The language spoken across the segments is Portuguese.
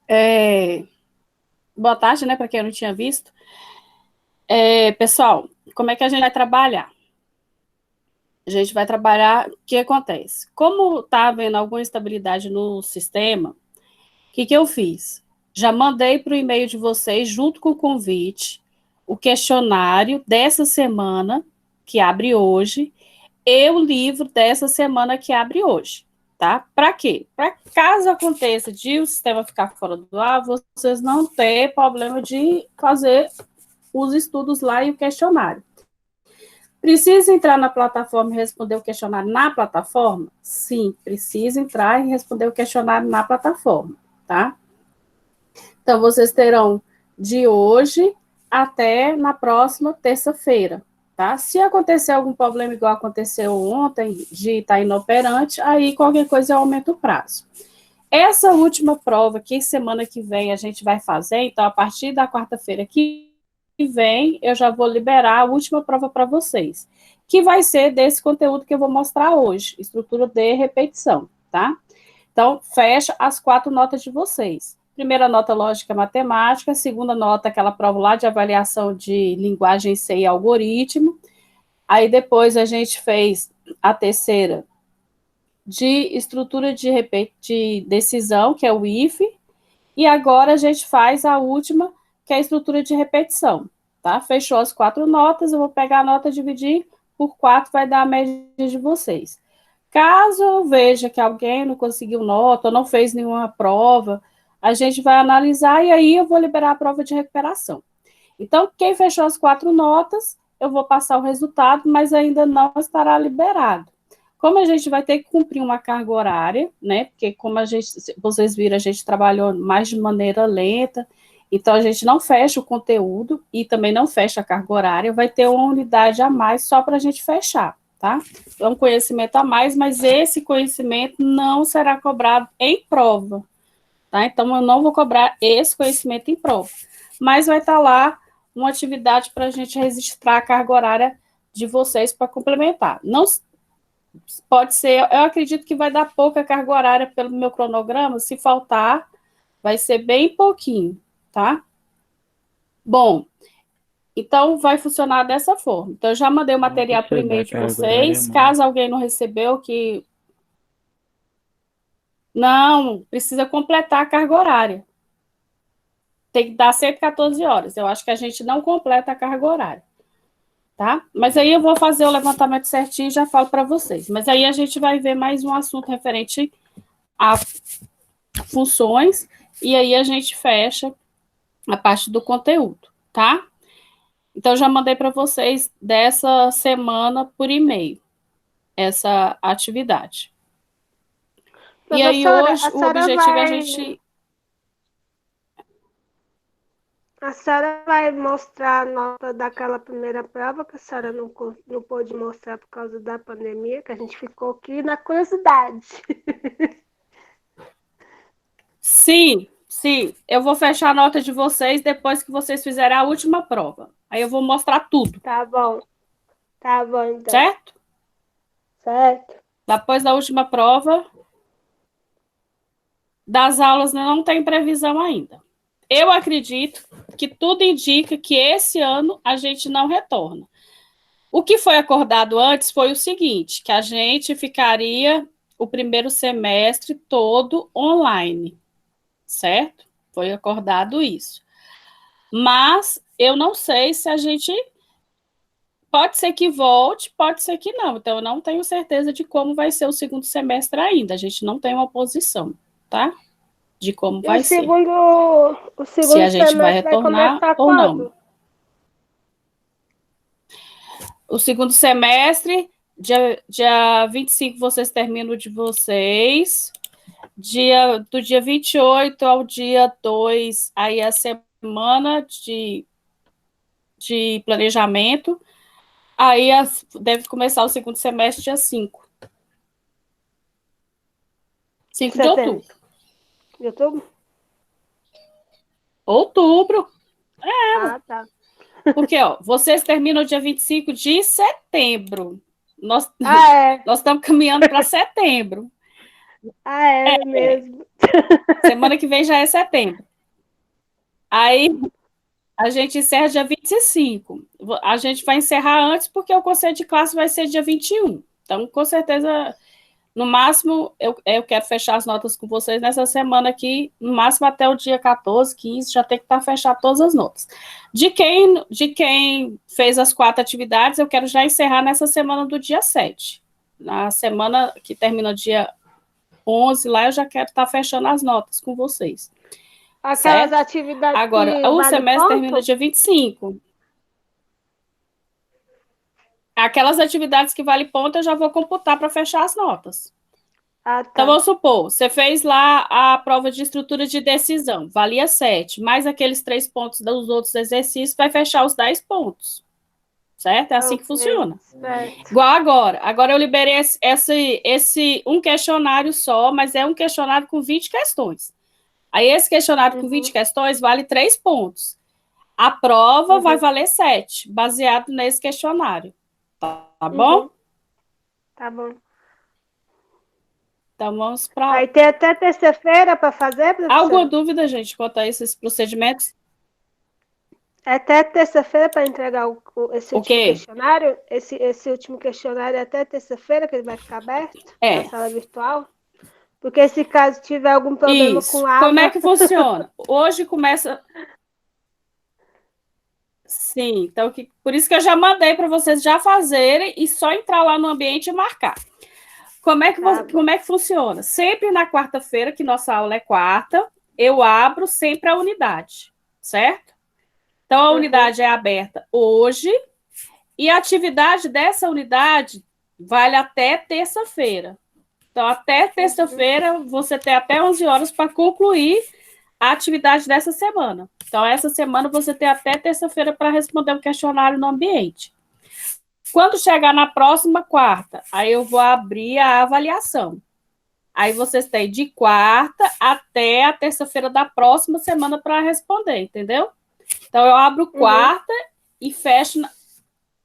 É, boa tarde, né, para quem eu não tinha visto. Pessoal, como é que a gente vai trabalhar? A gente vai trabalhar, o que acontece? Como está havendo alguma instabilidade no sistema, o que eu fiz? Já mandei para o e-mail de vocês, junto com o convite, o questionário dessa semana, que abre hoje, e o livro dessa semana que abre hoje, tá? Para quê? Para caso aconteça de o sistema ficar fora do ar, vocês não ter problema de fazer os estudos lá e o questionário. Precisa entrar na plataforma e responder o questionário na plataforma? Sim, precisa entrar e responder o questionário na plataforma, tá? Então, vocês terão de hoje até na próxima terça-feira, tá? Se acontecer algum problema igual aconteceu ontem, de estar inoperante, aí qualquer coisa eu aumento o prazo. Essa última prova que semana que vem a gente vai fazer, então a partir da quarta-feira que vem, eu já vou liberar a última prova para vocês, que vai ser desse conteúdo que eu vou mostrar hoje, estrutura de repetição, tá? Então, fecha as 4 notas de vocês. Primeira nota, lógica matemática. Segunda nota, aquela prova lá de avaliação de linguagem C e algoritmo. Aí depois a gente fez a terceira de estrutura de decisão, que é o IF. E agora a gente faz a última, que é a estrutura de repetição. Tá? Fechou as 4 notas, eu vou pegar a nota e dividir por 4, vai dar a média de vocês. Caso eu veja que alguém não conseguiu nota ou não fez nenhuma prova, a gente vai analisar e aí eu vou liberar a prova de recuperação. Então, quem fechou as 4 notas, eu vou passar o resultado, mas ainda não estará liberado. Como a gente vai ter que cumprir uma carga horária, né? Porque como vocês viram, a gente trabalhou mais de maneira lenta, então a gente não fecha o conteúdo e também não fecha a carga horária, vai ter uma unidade a mais só para a gente fechar, tá? É um conhecimento a mais, mas esse conhecimento não será cobrado em prova, tá? Então eu não vou cobrar esse conhecimento em prova, mas vai estar lá uma atividade para a gente registrar a carga horária de vocês para complementar. Não pode ser, eu acredito que vai dar pouca carga horária pelo meu cronograma, se faltar, vai ser bem pouquinho, tá? Bom, então vai funcionar dessa forma. Então, eu já mandei o Como que material por você dá e-mail de carga horária, vocês. mãe? Caso alguém não recebeu, que não, precisa completar a carga horária. Tem que dar 114 horas. Eu acho que a gente não completa a carga horária, tá? Mas aí eu vou fazer o levantamento certinho e já falo para vocês. Mas aí a gente vai ver mais um assunto referente a funções e aí a gente fecha a parte do conteúdo, tá? Então já mandei para vocês dessa semana por e-mail essa atividade. E aí Professora, hoje o objetivo é a gente. a senhora vai mostrar a nota daquela primeira prova que a senhora não pôde mostrar por causa da pandemia, que a gente ficou aqui na curiosidade. Sim, sim, eu vou fechar a nota de vocês depois que vocês fizerem a última prova. Aí eu vou mostrar tudo, Tá bom então. certo? Certo? Depois da última prova, das aulas não tem previsão ainda. Eu acredito que tudo indica que esse ano a gente não retorna. O que foi acordado antes foi o seguinte, que a gente ficaria o primeiro semestre todo online, certo? Foi acordado isso. Mas eu não sei se a gente pode ser que volte, pode ser que não. Então eu não tenho certeza de como vai ser o segundo semestre ainda. A gente não tem uma posição, tá? De como E o vai ser. segundo, o Se segundo a gente vai semestre vai retornar começar ou não. quando? O segundo semestre, dia 25, vocês terminam o de vocês. Do dia 28 ao dia 2, aí a semana de planejamento. Aí deve começar o segundo semestre dia 5. 5 de Setembro. outubro. De outubro? Outubro. Ah, tá. Porque, ó, vocês terminam dia 25 de setembro. Nós, Ah, é. nós estamos caminhando para setembro. Ah, é mesmo. Semana que vem já é setembro. Aí a gente encerra dia 25. A gente vai encerrar antes porque o conselho de classe vai ser dia 21. Então, com certeza, no máximo, eu quero fechar as notas com vocês nessa semana aqui, no máximo até o dia 14, 15, já tem que estar fechado todas as notas. De quem fez as 4 atividades, eu quero já encerrar nessa semana do dia 7. Na semana que termina dia 11, lá eu já quero estar fechando as notas com vocês. Aquelas certo? atividades Agora, que o vale semestre ponto? termina dia 25. Aquelas atividades que vale ponto, eu já vou computar para fechar as notas. Ah, tá. Então, vamos supor, você fez lá a prova de estrutura de decisão, valia 7, mais aqueles 3 pontos dos outros exercícios, vai fechar os 10 pontos. Certo? É assim que funciona. Certo. Igual agora. Agora eu liberei esse um questionário só, mas é um questionário com 20 questões. Aí esse questionário com 20 questões vale 3 pontos. A prova vai valer 7, baseado nesse questionário. Tá bom? Tá bom. Então vamos para. Aí tem até terça-feira para fazer, professora? Alguma dúvida, gente, quanto a esses procedimentos? É até terça-feira para entregar esse último questionário? Esse último questionário é até terça-feira que ele vai ficar aberto? É. Na sala virtual? Porque se caso tiver algum problema com água... Como é que funciona? Hoje começa... Sim, então por isso que eu já mandei para vocês já fazerem e só entrar lá no ambiente e marcar. Como é que funciona? Sempre na quarta-feira, que nossa aula é quarta, eu abro sempre a unidade, certo? Então, a unidade é aberta hoje e a atividade dessa unidade vale até terça-feira. Então, até terça-feira, você tem até 11 horas para concluir a atividade dessa semana. Então, essa semana você tem até terça-feira para responder o questionário no ambiente. Quando chegar na próxima quarta, aí eu vou abrir a avaliação. Aí vocês têm de quarta até a terça-feira da próxima semana para responder, entendeu? Então, eu abro quarta e fecho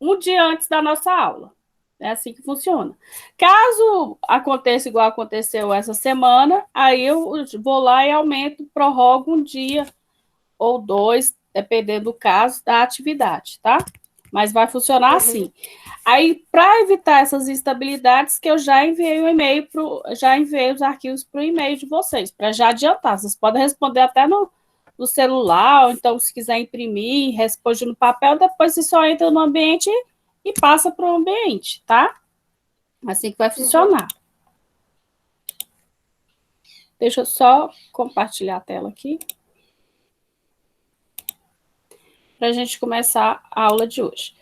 um dia antes da nossa aula. É assim que funciona. Caso aconteça igual aconteceu essa semana, aí eu vou lá e aumento, prorrogo um dia ou 2, dependendo do caso da atividade, tá? Mas vai funcionar assim. Aí, para evitar essas instabilidades, que eu já enviei o e-mail, já enviei os arquivos para o e-mail de vocês, para já adiantar. Vocês podem responder até no celular, ou então, se quiser imprimir, responde no papel, depois você só entra no ambiente e passa para o ambiente, tá? Assim que vai funcionar. Deixa eu só compartilhar a tela aqui. Para a gente começar a aula de hoje.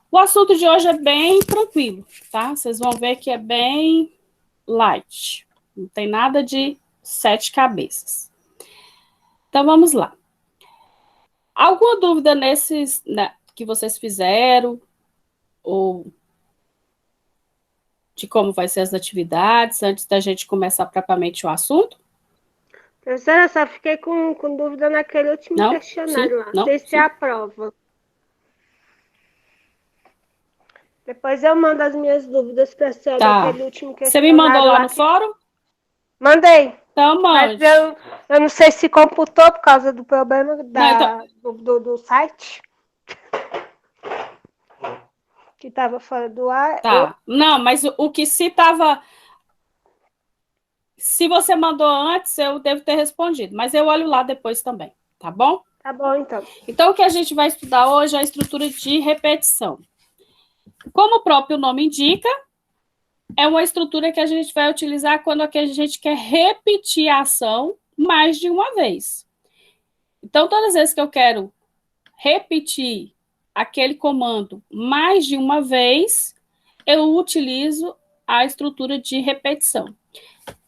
O assunto de hoje é bem tranquilo, tá? Vocês vão ver que é bem light. Não tem nada de 7 cabeças. Então, vamos lá. Alguma dúvida nesses que vocês fizeram? Ou de como vai ser as atividades, antes da gente começar propriamente o assunto? Professora, eu só fiquei com dúvida naquele último questionário lá. Não, se aprova. Depois eu mando as minhas dúvidas para a senhora daquele último questionário. Você me mandou lá no fórum? Mandei. Então, mande. Mas eu não sei se computou por causa do problema do site. Que estava fora do ar. Tá. Não, mas o que se estava... Se você mandou antes, eu devo ter respondido. Mas eu olho lá depois também, tá bom? Tá bom, então. Então, o que a gente vai estudar hoje é a estrutura de repetição. Como o próprio nome indica, é uma estrutura que a gente vai utilizar quando a gente quer repetir a ação mais de uma vez. Então, todas as vezes que eu quero repetir aquele comando mais de uma vez, eu utilizo a estrutura de repetição.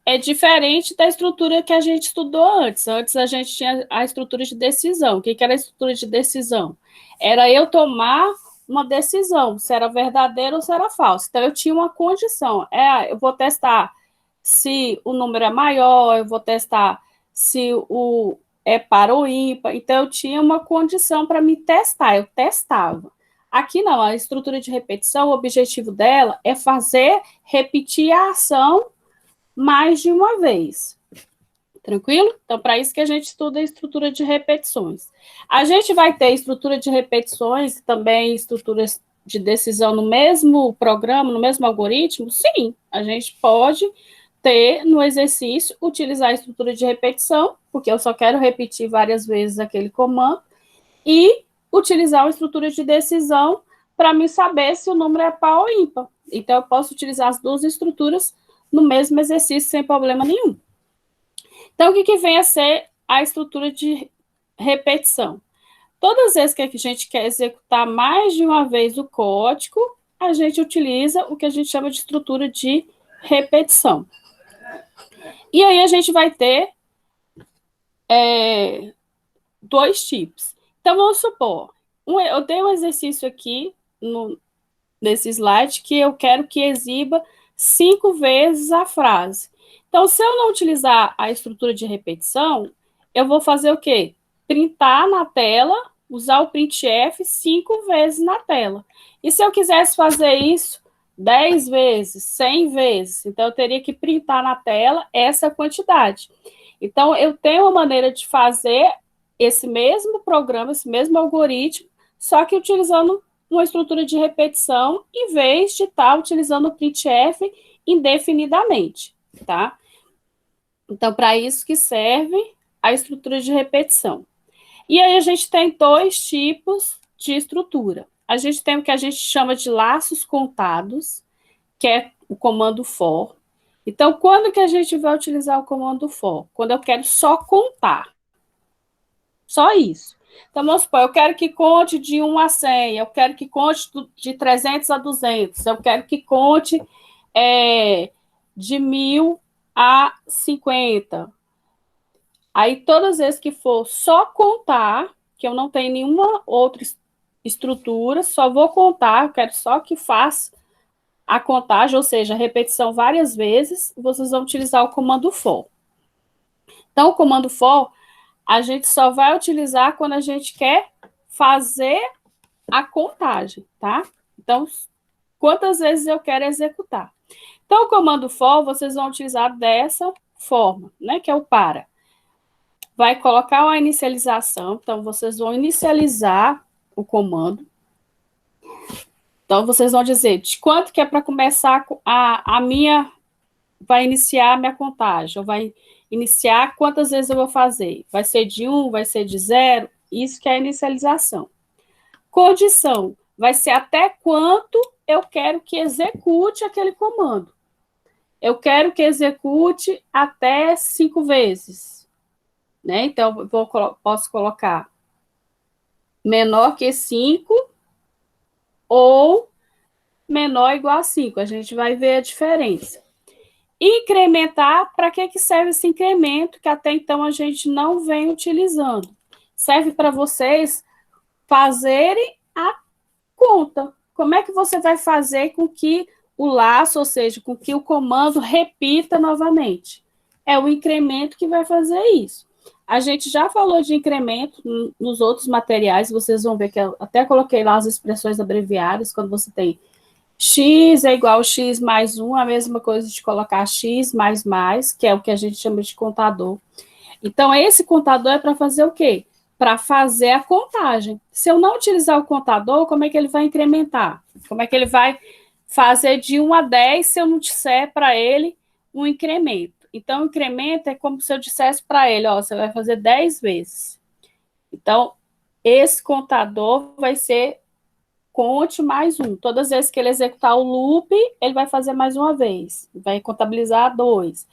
É diferente da estrutura que a gente estudou antes. Antes a gente tinha a estrutura de decisão. O que era a estrutura de decisão? Era eu tomar uma decisão, se era verdadeiro ou se era falso. Então, eu tinha uma condição. Eu vou testar se o número é maior, eu vou testar se o é par ou ímpar. Então, eu tinha uma condição para me testar, eu testava. Aqui não, a estrutura de repetição, o objetivo dela é fazer repetir a ação mais de uma vez. Tranquilo? Então, para isso que a gente estuda a estrutura de repetições. A gente vai ter estrutura de repetições e também estruturas de decisão no mesmo programa, no mesmo algoritmo? Sim, a gente pode ter no exercício, utilizar a estrutura de repetição, porque eu só quero repetir várias vezes aquele comando, e utilizar uma estrutura de decisão para me saber se o número é par ou ímpar. Então, eu posso utilizar as duas estruturas no mesmo exercício sem problema nenhum. Então, o que vem a ser a estrutura de repetição? Todas as vezes que a gente quer executar mais de uma vez o código, a gente utiliza o que a gente chama de estrutura de repetição. E aí a gente vai ter dois tipos. Então, vamos supor, eu dei um exercício aqui nesse slide que eu quero que exiba 5 vezes a frase. Então, se eu não utilizar a estrutura de repetição, eu vou fazer o quê? Printar na tela, usar o printf 5 vezes na tela. E se eu quisesse fazer isso 10 vezes, 100 vezes, então eu teria que printar na tela essa quantidade. Então, eu tenho uma maneira de fazer esse mesmo programa, esse mesmo algoritmo, só que utilizando uma estrutura de repetição, em vez de estar utilizando o printf indefinidamente, tá? Então, para isso que serve a estrutura de repetição. E aí a gente tem dois tipos de estrutura. A gente tem o que a gente chama de laços contados, que é o comando for. Então, quando que a gente vai utilizar o comando for? Quando eu quero só contar. Só isso. Então, vamos supor, eu quero que conte de 1 a 100, eu quero que conte de 300 a 200, eu quero que conte de 1000 a 50. Aí, todas as vezes que for só contar, que eu não tenho nenhuma outra estrutura, só vou contar, eu quero só que faça a contagem, ou seja, a repetição várias vezes, vocês vão utilizar o comando for. Então, o comando for, a gente só vai utilizar quando a gente quer fazer a contagem, tá? Então, quantas vezes eu quero executar. Então, o comando for, vocês vão utilizar dessa forma, né? Que é o para. Vai colocar uma inicialização, então vocês vão inicializar o comando. Então, vocês vão dizer de quanto que é para começar a minha... Vai iniciar a minha contagem, ou vai iniciar quantas vezes eu vou fazer. Vai ser de 1, vai ser de 0, isso que é a inicialização. Condição, vai ser até quanto eu quero que execute aquele comando. Eu quero que execute até 5 vezes. Né? Então, posso colocar menor que 5 ou menor ou igual a 5. A gente vai ver a diferença. Incrementar, para que serve esse incremento que até então a gente não vem utilizando? Serve para vocês fazerem a conta. Como é que você vai fazer com que o laço, ou seja, com que o comando repita novamente? É o incremento que vai fazer isso. A gente já falou de incremento nos outros materiais, vocês vão ver que eu até coloquei lá as expressões abreviadas, quando você tem x é igual a x mais 1, a mesma coisa de colocar x mais, que é o que a gente chama de contador. Então, esse contador é para fazer o quê? Para fazer a contagem. Se eu não utilizar o contador, como é que ele vai incrementar? Como é que ele vai fazer de 1 a 10 se eu não disser para ele um incremento? Então, o incremento é como se eu dissesse para ele, ó, você vai fazer 10 vezes. Então, esse contador vai ser conte mais 1. Todas as vezes que ele executar o loop, ele vai fazer mais uma vez. Vai contabilizar 2.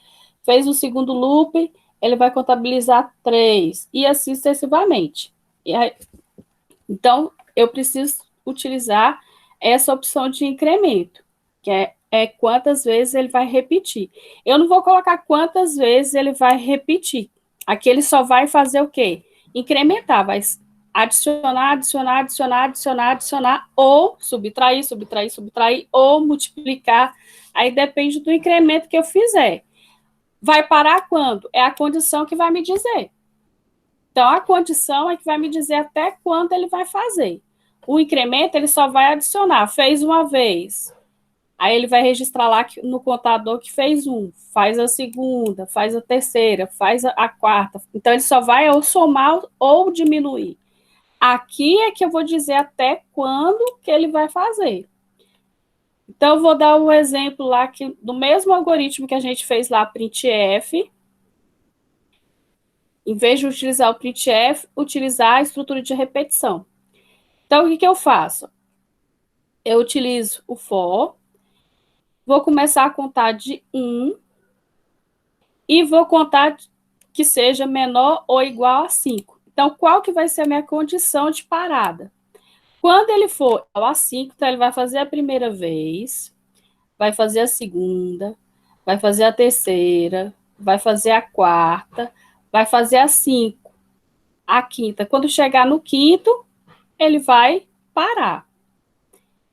Fez o segundo loop, ele vai contabilizar 3. E assim sucessivamente. Então, eu preciso utilizar essa opção de incremento, que é quantas vezes ele vai repetir. Eu não vou colocar quantas vezes ele vai repetir. Aqui ele só vai fazer o quê? Incrementar, vai adicionar, ou subtrair, ou multiplicar. Aí depende do incremento que eu fizer. Vai parar quando? É a condição que vai me dizer. Então, a condição é que vai me dizer até quanto ele vai fazer. O incremento, ele só vai adicionar. Fez uma vez, Aí ele vai registrar lá no contador que fez um, faz a segunda, faz a terceira, faz a quarta. Então, ele só vai ou somar ou diminuir. Aqui é que eu vou dizer até quando que ele vai fazer. Então, eu vou dar um exemplo lá que, do mesmo algoritmo que a gente fez lá, printf, em vez de utilizar o printf, utilizar a estrutura de repetição. Então, o que eu faço? Eu utilizo o for, vou começar a contar de 1 e vou contar que seja menor ou igual a 5. Então, qual que vai ser a minha condição de parada? Quando ele for igual a 5, então ele vai fazer a primeira vez, vai fazer a segunda, vai fazer a terceira, vai fazer a quarta, vai fazer a 5, a quinta. Quando chegar no quinto, ele vai parar.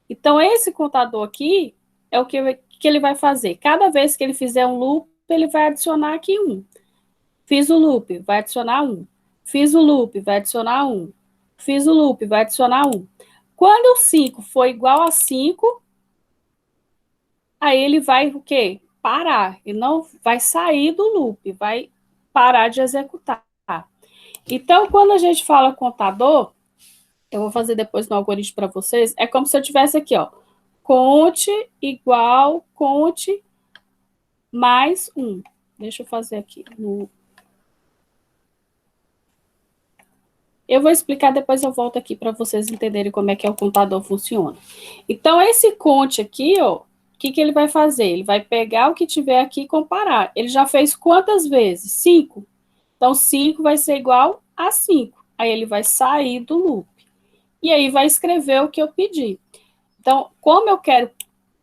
Então, esse contador aqui é o que ele vai fazer. Cada vez que ele fizer um loop, ele vai adicionar aqui 1. Fiz o loop, vai adicionar 1. Fiz o loop, vai adicionar 1. Fiz o loop, vai adicionar 1. Quando o 5 for igual a 5, aí ele vai o quê? Parar. E não vai sair do loop, vai parar de executar. Então, quando a gente fala contador, eu vou fazer depois no algoritmo para vocês, é como se eu tivesse aqui, ó, conte igual, conte mais 1. Deixa eu fazer aqui no... Eu vou explicar, depois eu volto aqui para vocês entenderem como é que o contador funciona. Então, esse conte aqui, ó, o que ele vai fazer? Ele vai pegar o que tiver aqui e comparar. Ele já fez quantas vezes? 5. Então, 5 vai ser igual a 5. Aí ele vai sair do loop. E aí vai escrever o que eu pedi. Então, como eu quero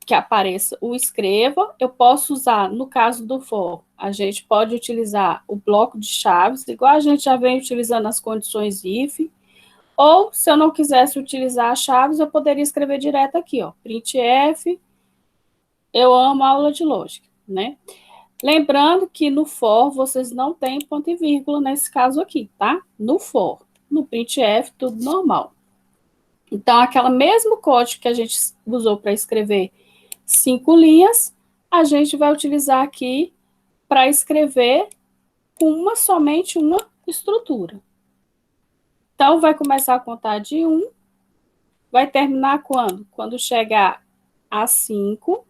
que apareça o escreva, eu posso usar, no caso do for, a gente pode utilizar o bloco de chaves, igual a gente já vem utilizando as condições if, ou se eu não quisesse utilizar as chaves, eu poderia escrever direto aqui, ó, printf, eu amo aula de lógica, né? Lembrando que no for vocês não têm ponto e vírgula nesse caso aqui, tá? No for, no printf, tudo normal. Então, aquele mesmo código que a gente usou para escrever 5 linhas, a gente vai utilizar aqui para escrever com somente uma estrutura. Então, vai começar a contar de 1, vai terminar quando? Quando chegar a 5,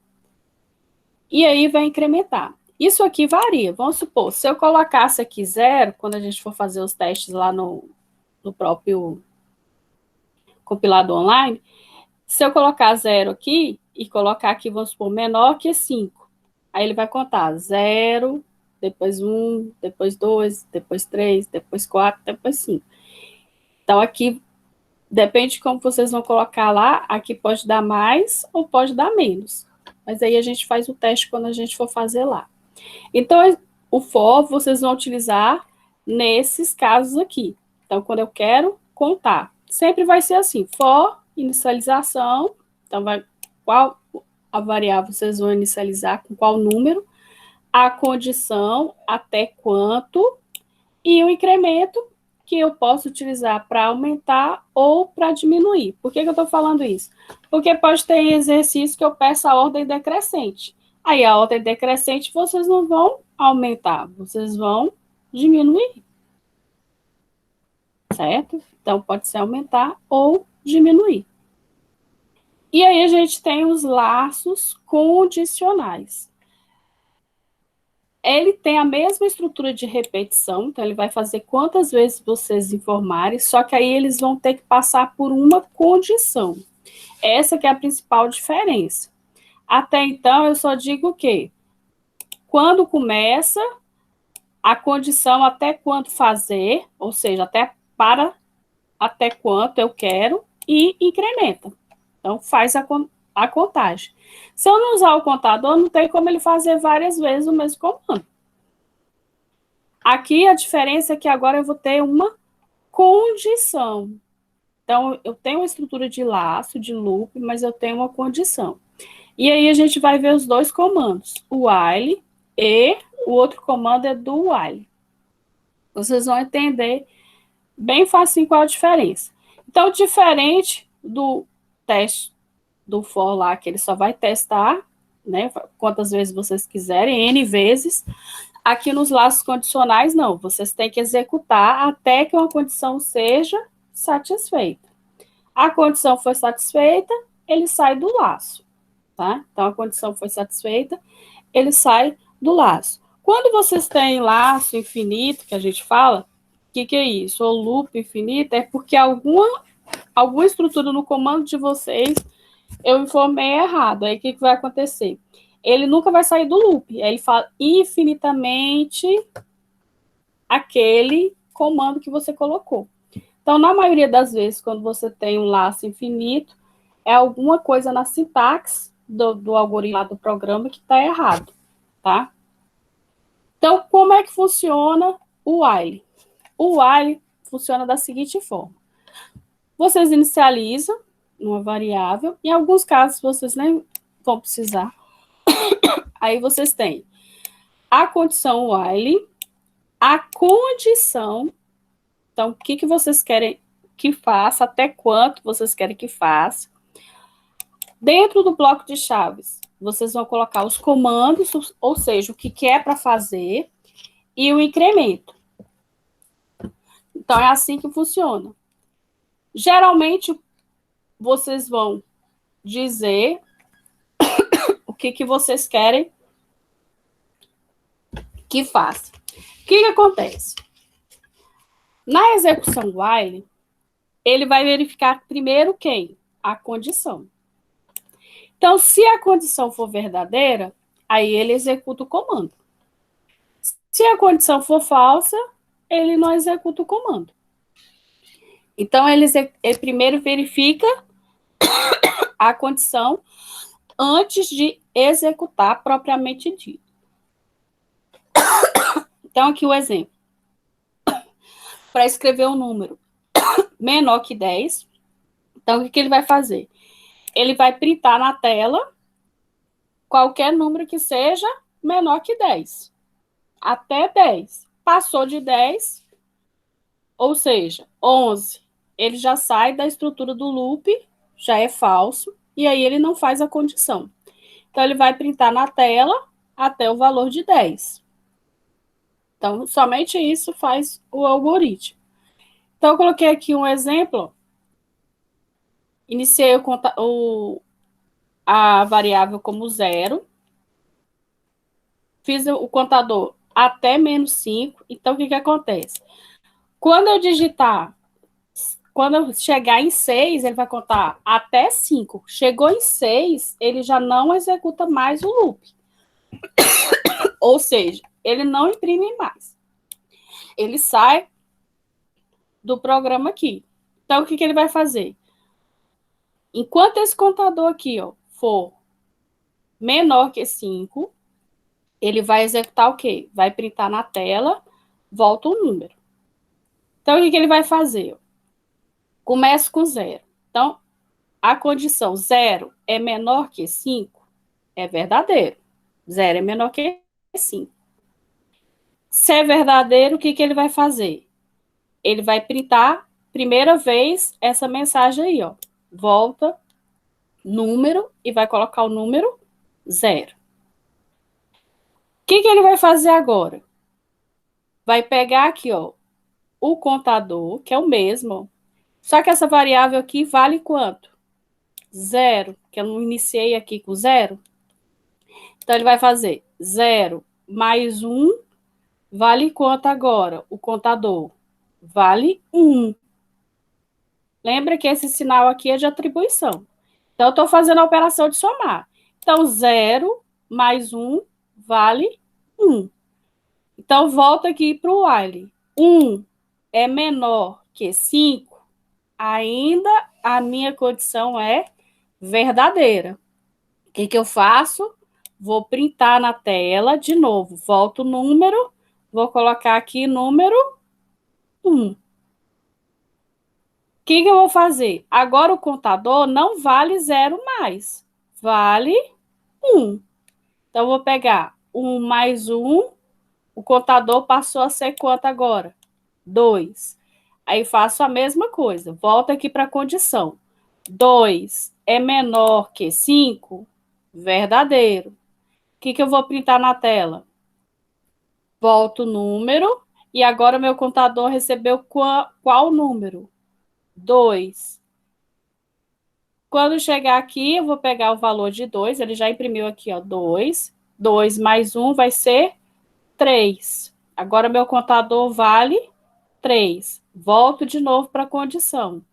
e aí vai incrementar. Isso aqui varia, vamos supor, se eu colocasse aqui 0, quando a gente for fazer os testes lá no próprio compilador online, se eu colocar 0 aqui, e colocar aqui, vamos supor, menor que 5, aí ele vai contar 0, depois 1, depois 2, depois 3, depois 4, depois 5. Então, aqui, depende de como vocês vão colocar lá, aqui pode dar mais ou pode dar menos. Mas aí a gente faz o teste quando a gente for fazer lá. Então, o for vocês vão utilizar nesses casos aqui. Então, quando eu quero contar, sempre vai ser assim, for, inicialização, então qual a variável vocês vão inicializar, com qual número, a condição, até quanto, e o incremento, que eu posso utilizar para aumentar ou para diminuir. Por que eu estou falando isso? Porque pode ter exercício que eu peço a ordem decrescente. Aí a ordem decrescente vocês não vão aumentar, vocês vão diminuir. Certo? Então pode ser aumentar ou diminuir. E aí a gente tem os laços condicionais. Ele tem a mesma estrutura de repetição, então ele vai fazer quantas vezes vocês informarem, só que aí eles vão ter que passar por uma condição. Essa que é a principal diferença. Até então, eu só digo o quê? Quando começa, a condição até quanto fazer, ou seja, até quanto eu quero, e incrementa. Então, faz a contagem. Se eu não usar o contador, não tem como ele fazer várias vezes o mesmo comando. Aqui, a diferença é que agora eu vou ter uma condição. Então, eu tenho uma estrutura de laço, de loop, mas eu tenho uma condição. E aí, a gente vai ver os dois comandos, o while e o outro comando é do while. Vocês vão entender bem facinho qual a diferença. Então, diferente do teste do for lá, que ele só vai testar, né, quantas vezes vocês quiserem, N vezes. Aqui nos laços condicionais, não, vocês têm que executar até que uma condição seja satisfeita. A condição foi satisfeita, ele sai do laço, tá? Então, a condição foi satisfeita, ele sai do laço. Quando vocês têm laço infinito, que a gente fala, o que é isso? Ou loop infinito, é porque alguma estrutura no comando de vocês eu informei errado. Aí, o que vai acontecer? Ele nunca vai sair do loop. Aí ele fala infinitamente aquele comando que você colocou. Então, na maioria das vezes, quando você tem um laço infinito, é alguma coisa na sintaxe do algoritmo do programa que está errado, tá? Então, como é que funciona o while? O while funciona da seguinte forma. Vocês inicializam uma variável, em alguns casos vocês nem vão precisar. Aí vocês têm a condição while, a condição. Então, o que vocês querem que faça, até quanto vocês querem que faça. Dentro do bloco de chaves, vocês vão colocar os comandos, ou seja, o que é para fazer, e o incremento. Então, é assim que funciona. Geralmente, vocês vão dizer o que vocês querem que faça. O que acontece? Na execução while, ele vai verificar primeiro quem? A condição. Então, se a condição for verdadeira, aí ele executa o comando. Se a condição for falsa, ele não executa o comando. Então, ele primeiro verifica a condição antes de executar propriamente dito. Então, aqui o exemplo. Para escrever um número menor que 10, então, o que ele vai fazer? Ele vai printar na tela qualquer número que seja menor que 10. Até 10. Passou de 10, ou seja, 11, ele já sai da estrutura do loop, já é falso, e aí ele não faz a condição. Então, ele vai printar na tela até o valor de 10. Então, somente isso faz o algoritmo. Então, eu coloquei aqui um exemplo. Iniciei a variável como 0. Fiz o contador até menos 5. Então, o que acontece? Quando eu digitar, quando eu chegar em 6, ele vai contar até 5. Chegou em 6, ele já não executa mais o loop. Ou seja, ele não imprime mais. Ele sai do programa aqui. Então, o que ele vai fazer? Enquanto esse contador aqui for menor que 5, ele vai executar o quê? Vai printar na tela, volta o número. Então, o que ele vai fazer? Começa com 0. Então, a condição 0 é menor que 5 é verdadeiro. 0 é menor que 5. Se é verdadeiro, o que ele vai fazer? Ele vai printar, primeira vez, essa mensagem aí, volta, número, e vai colocar o número 0. O que ele vai fazer agora? Vai pegar aqui, o contador, que é o mesmo, só que essa variável aqui vale quanto? 0, que eu não iniciei aqui com 0. Então, ele vai fazer 0 mais 1 vale quanto agora? O contador vale 1. Lembra que esse sinal aqui é de atribuição. Então, eu estou fazendo a operação de somar. Então, 0 mais 1 vale 1. Então, volta aqui para o while. 1 é menor que 5, ainda a minha condição é verdadeira. O que eu faço? Vou printar na tela de novo. Volto o número, vou colocar aqui número 1. O que eu vou fazer? Agora o contador não vale 0 mais, vale 1. Então, eu vou pegar 1 mais 1, o contador passou a ser quanto agora? 2. Aí faço a mesma coisa, volto aqui para a condição. 2 é menor que 5? Verdadeiro. O que eu vou printar na tela? Volto o número e agora meu contador recebeu qual número? 2. Quando chegar aqui, eu vou pegar o valor de 2, ele já imprimiu aqui, ó, 2. 2 mais 1 vai ser 3. Agora meu contador vale 3. Volto de novo para a condição.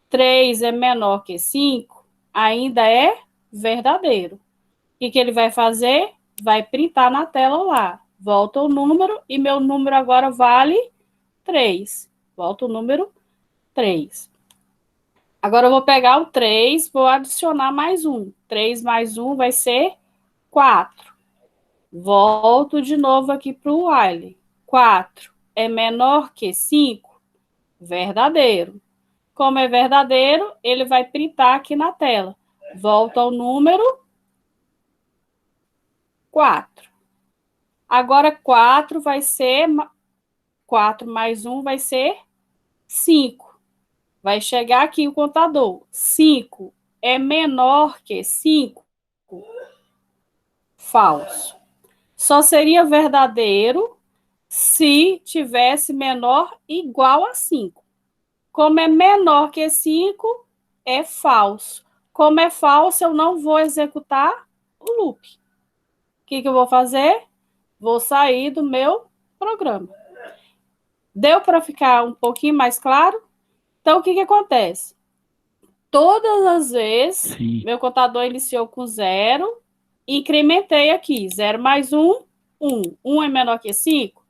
3 é menor que 5, ainda é verdadeiro. O que ele vai fazer? Vai printar na tela lá. Volta o número e meu número agora vale 3. Volta o número 3. Agora eu vou pegar o 3, vou adicionar mais 1. 3 mais 1 vai ser 4. Volto de novo aqui para o while. 4 é menor que 5? Verdadeiro. Como é verdadeiro, ele vai printar aqui na tela. Volta ao número 4. Agora 4 vai ser 4 mais 1 vai ser 5. Vai chegar aqui o contador. 5 é menor que 5? Falso. Só seria verdadeiro se tivesse menor igual a 5. Como é menor que 5, é falso. Como é falso, eu não vou executar o loop. O que eu vou fazer? Vou sair do meu programa. Deu para ficar um pouquinho mais claro? Então, o que acontece? Todas as vezes, Sim. Meu contador iniciou com 0, incrementei aqui. 0 mais 1, 1. 1 é menor que 5?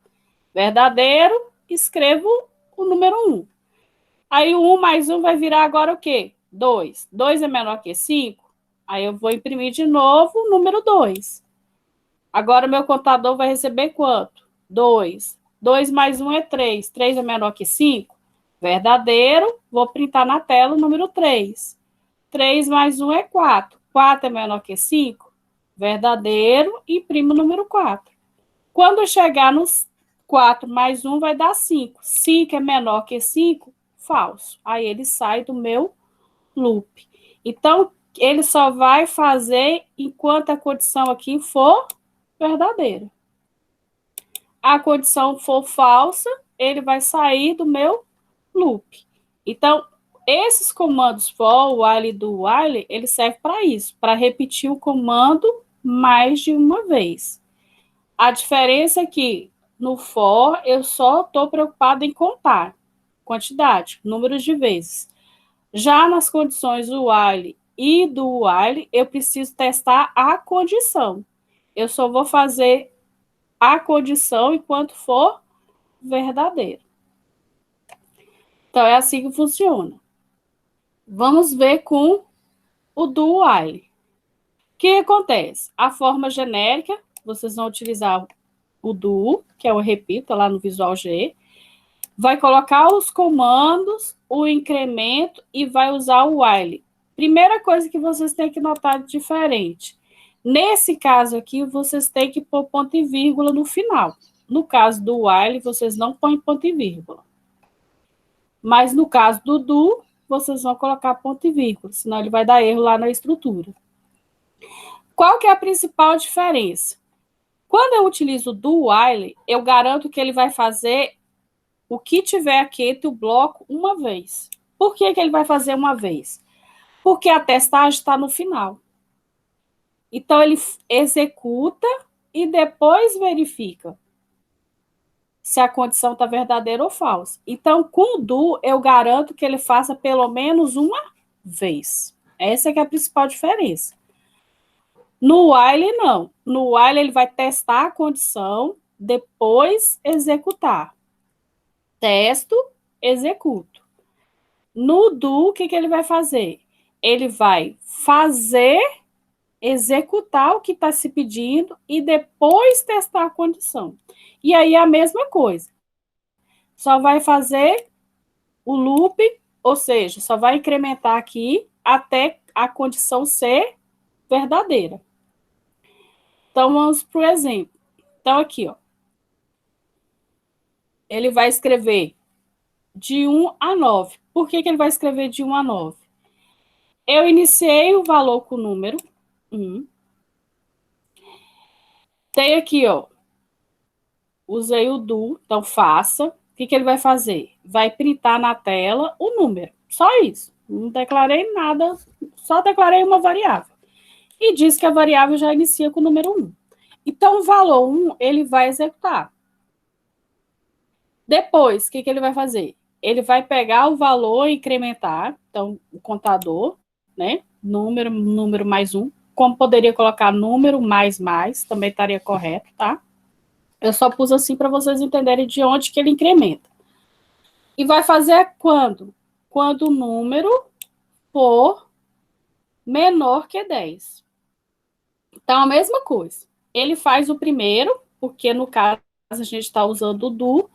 Verdadeiro, escrevo o número 1. Aí o 1 mais 1 vai virar agora o quê? 2. 2 é menor que 5? Aí eu vou imprimir de novo o número 2. Agora meu contador vai receber quanto? 2. 2 mais 1 é 3. 3 é menor que 5? Verdadeiro, vou printar na tela o número 3. 3 mais 1 é 4. 4 é menor que 5? Verdadeiro, imprimo o número 4. Quando chegar nos 4 mais 1 vai dar 5. 5 é menor que 5? Falso. Aí ele sai do meu loop. Então, ele só vai fazer enquanto a condição aqui for verdadeira. A condição for falsa, ele vai sair do meu loop. Então, esses comandos for, while e do while, ele serve para isso, para repetir o comando mais de uma vez. A diferença é que no for eu só estou preocupado em contar quantidade, números de vezes. Já nas condições do while e do while, eu preciso testar a condição. Eu só vou fazer a condição enquanto for verdadeiro. Então, é assim que funciona. Vamos ver com o do while. O que acontece? A forma genérica, vocês vão utilizar o do, que eu repito lá no Visual G, vai colocar os comandos, o incremento e vai usar o while. Primeira coisa que vocês têm que notar diferente. Nesse caso aqui, vocês têm que pôr ponto e vírgula no final. No caso do while, vocês não põem ponto e vírgula. Mas no caso do do, vocês vão colocar ponto e vírgula, senão ele vai dar erro lá na estrutura. Qual que é a principal diferença? Quando eu utilizo o do while, eu garanto que ele vai fazer o que tiver aqui entre o bloco uma vez. Por que ele vai fazer uma vez? Porque a testagem está no final. Então, ele executa e depois verifica se a condição está verdadeira ou falsa. Então, com o do, eu garanto que ele faça pelo menos uma vez. Essa é que é a principal diferença. No while, não. No while, ele vai testar a condição, depois executar. Testo, executo. No do, o que ele vai fazer? Ele vai fazer, executar o que está se pedindo e depois testar a condição. E aí, a mesma coisa. Só vai fazer o loop, ou seja, só vai incrementar aqui até a condição ser verdadeira. Então, vamos para o exemplo. Então, aqui, ó. Ele vai escrever de 1 a 9. Por que ele vai escrever de 1 a 9? Eu iniciei o valor com o número 1. Tem aqui, ó, usei o do, então faça. O que ele vai fazer? Vai printar na tela o número. Só isso. Não declarei nada, só declarei uma variável. E diz que a variável já inicia com o número 1. Então, o valor 1, ele vai executar. Depois, o que ele vai fazer? Ele vai pegar o valor e incrementar, então, o contador, né? Número mais 1. Como poderia colocar número mais, também estaria correto, tá? Eu só pus assim para vocês entenderem de onde que ele incrementa. E vai fazer quando? Quando o número for menor que 10. Então, a mesma coisa. Ele faz o primeiro, porque no caso a gente está usando o do.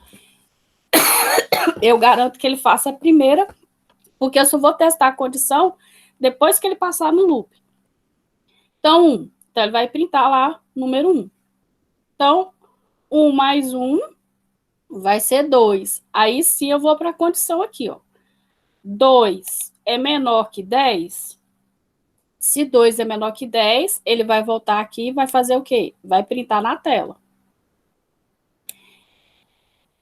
Eu garanto que ele faça a primeira, porque eu só vou testar a condição depois que ele passar no loop. Então, ele vai printar lá número 1. Então, 1 mais 1 vai ser 2. Aí sim eu vou para a condição aqui, ó. 2 é menor que 10? Se 2 é menor que 10, ele vai voltar aqui e vai fazer o quê? Vai printar na tela.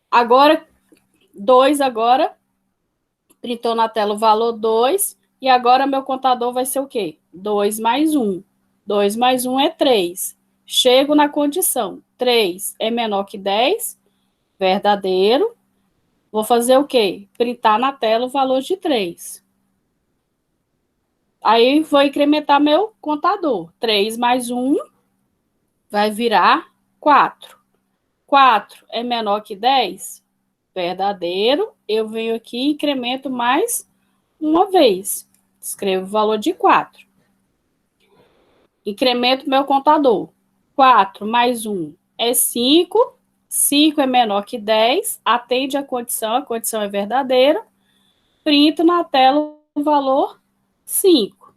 Agora, 2 agora, printou na tela o valor 2, e agora meu contador vai ser o quê? 2 mais 1. 2 mais 1 é 3. Chego na condição. 3 é menor que 10, verdadeiro. Vou fazer o quê? Printar na tela o valor de 3. Aí vou incrementar meu contador. 3 mais 1 vai virar 4. 4 é menor que 10? Verdadeiro. Eu venho aqui e incremento mais uma vez. Escrevo o valor de 4. Incremento meu contador. 4 mais 1 é 5. 5 é menor que 10. Atende a condição é verdadeira. Printo na tela o valor 5.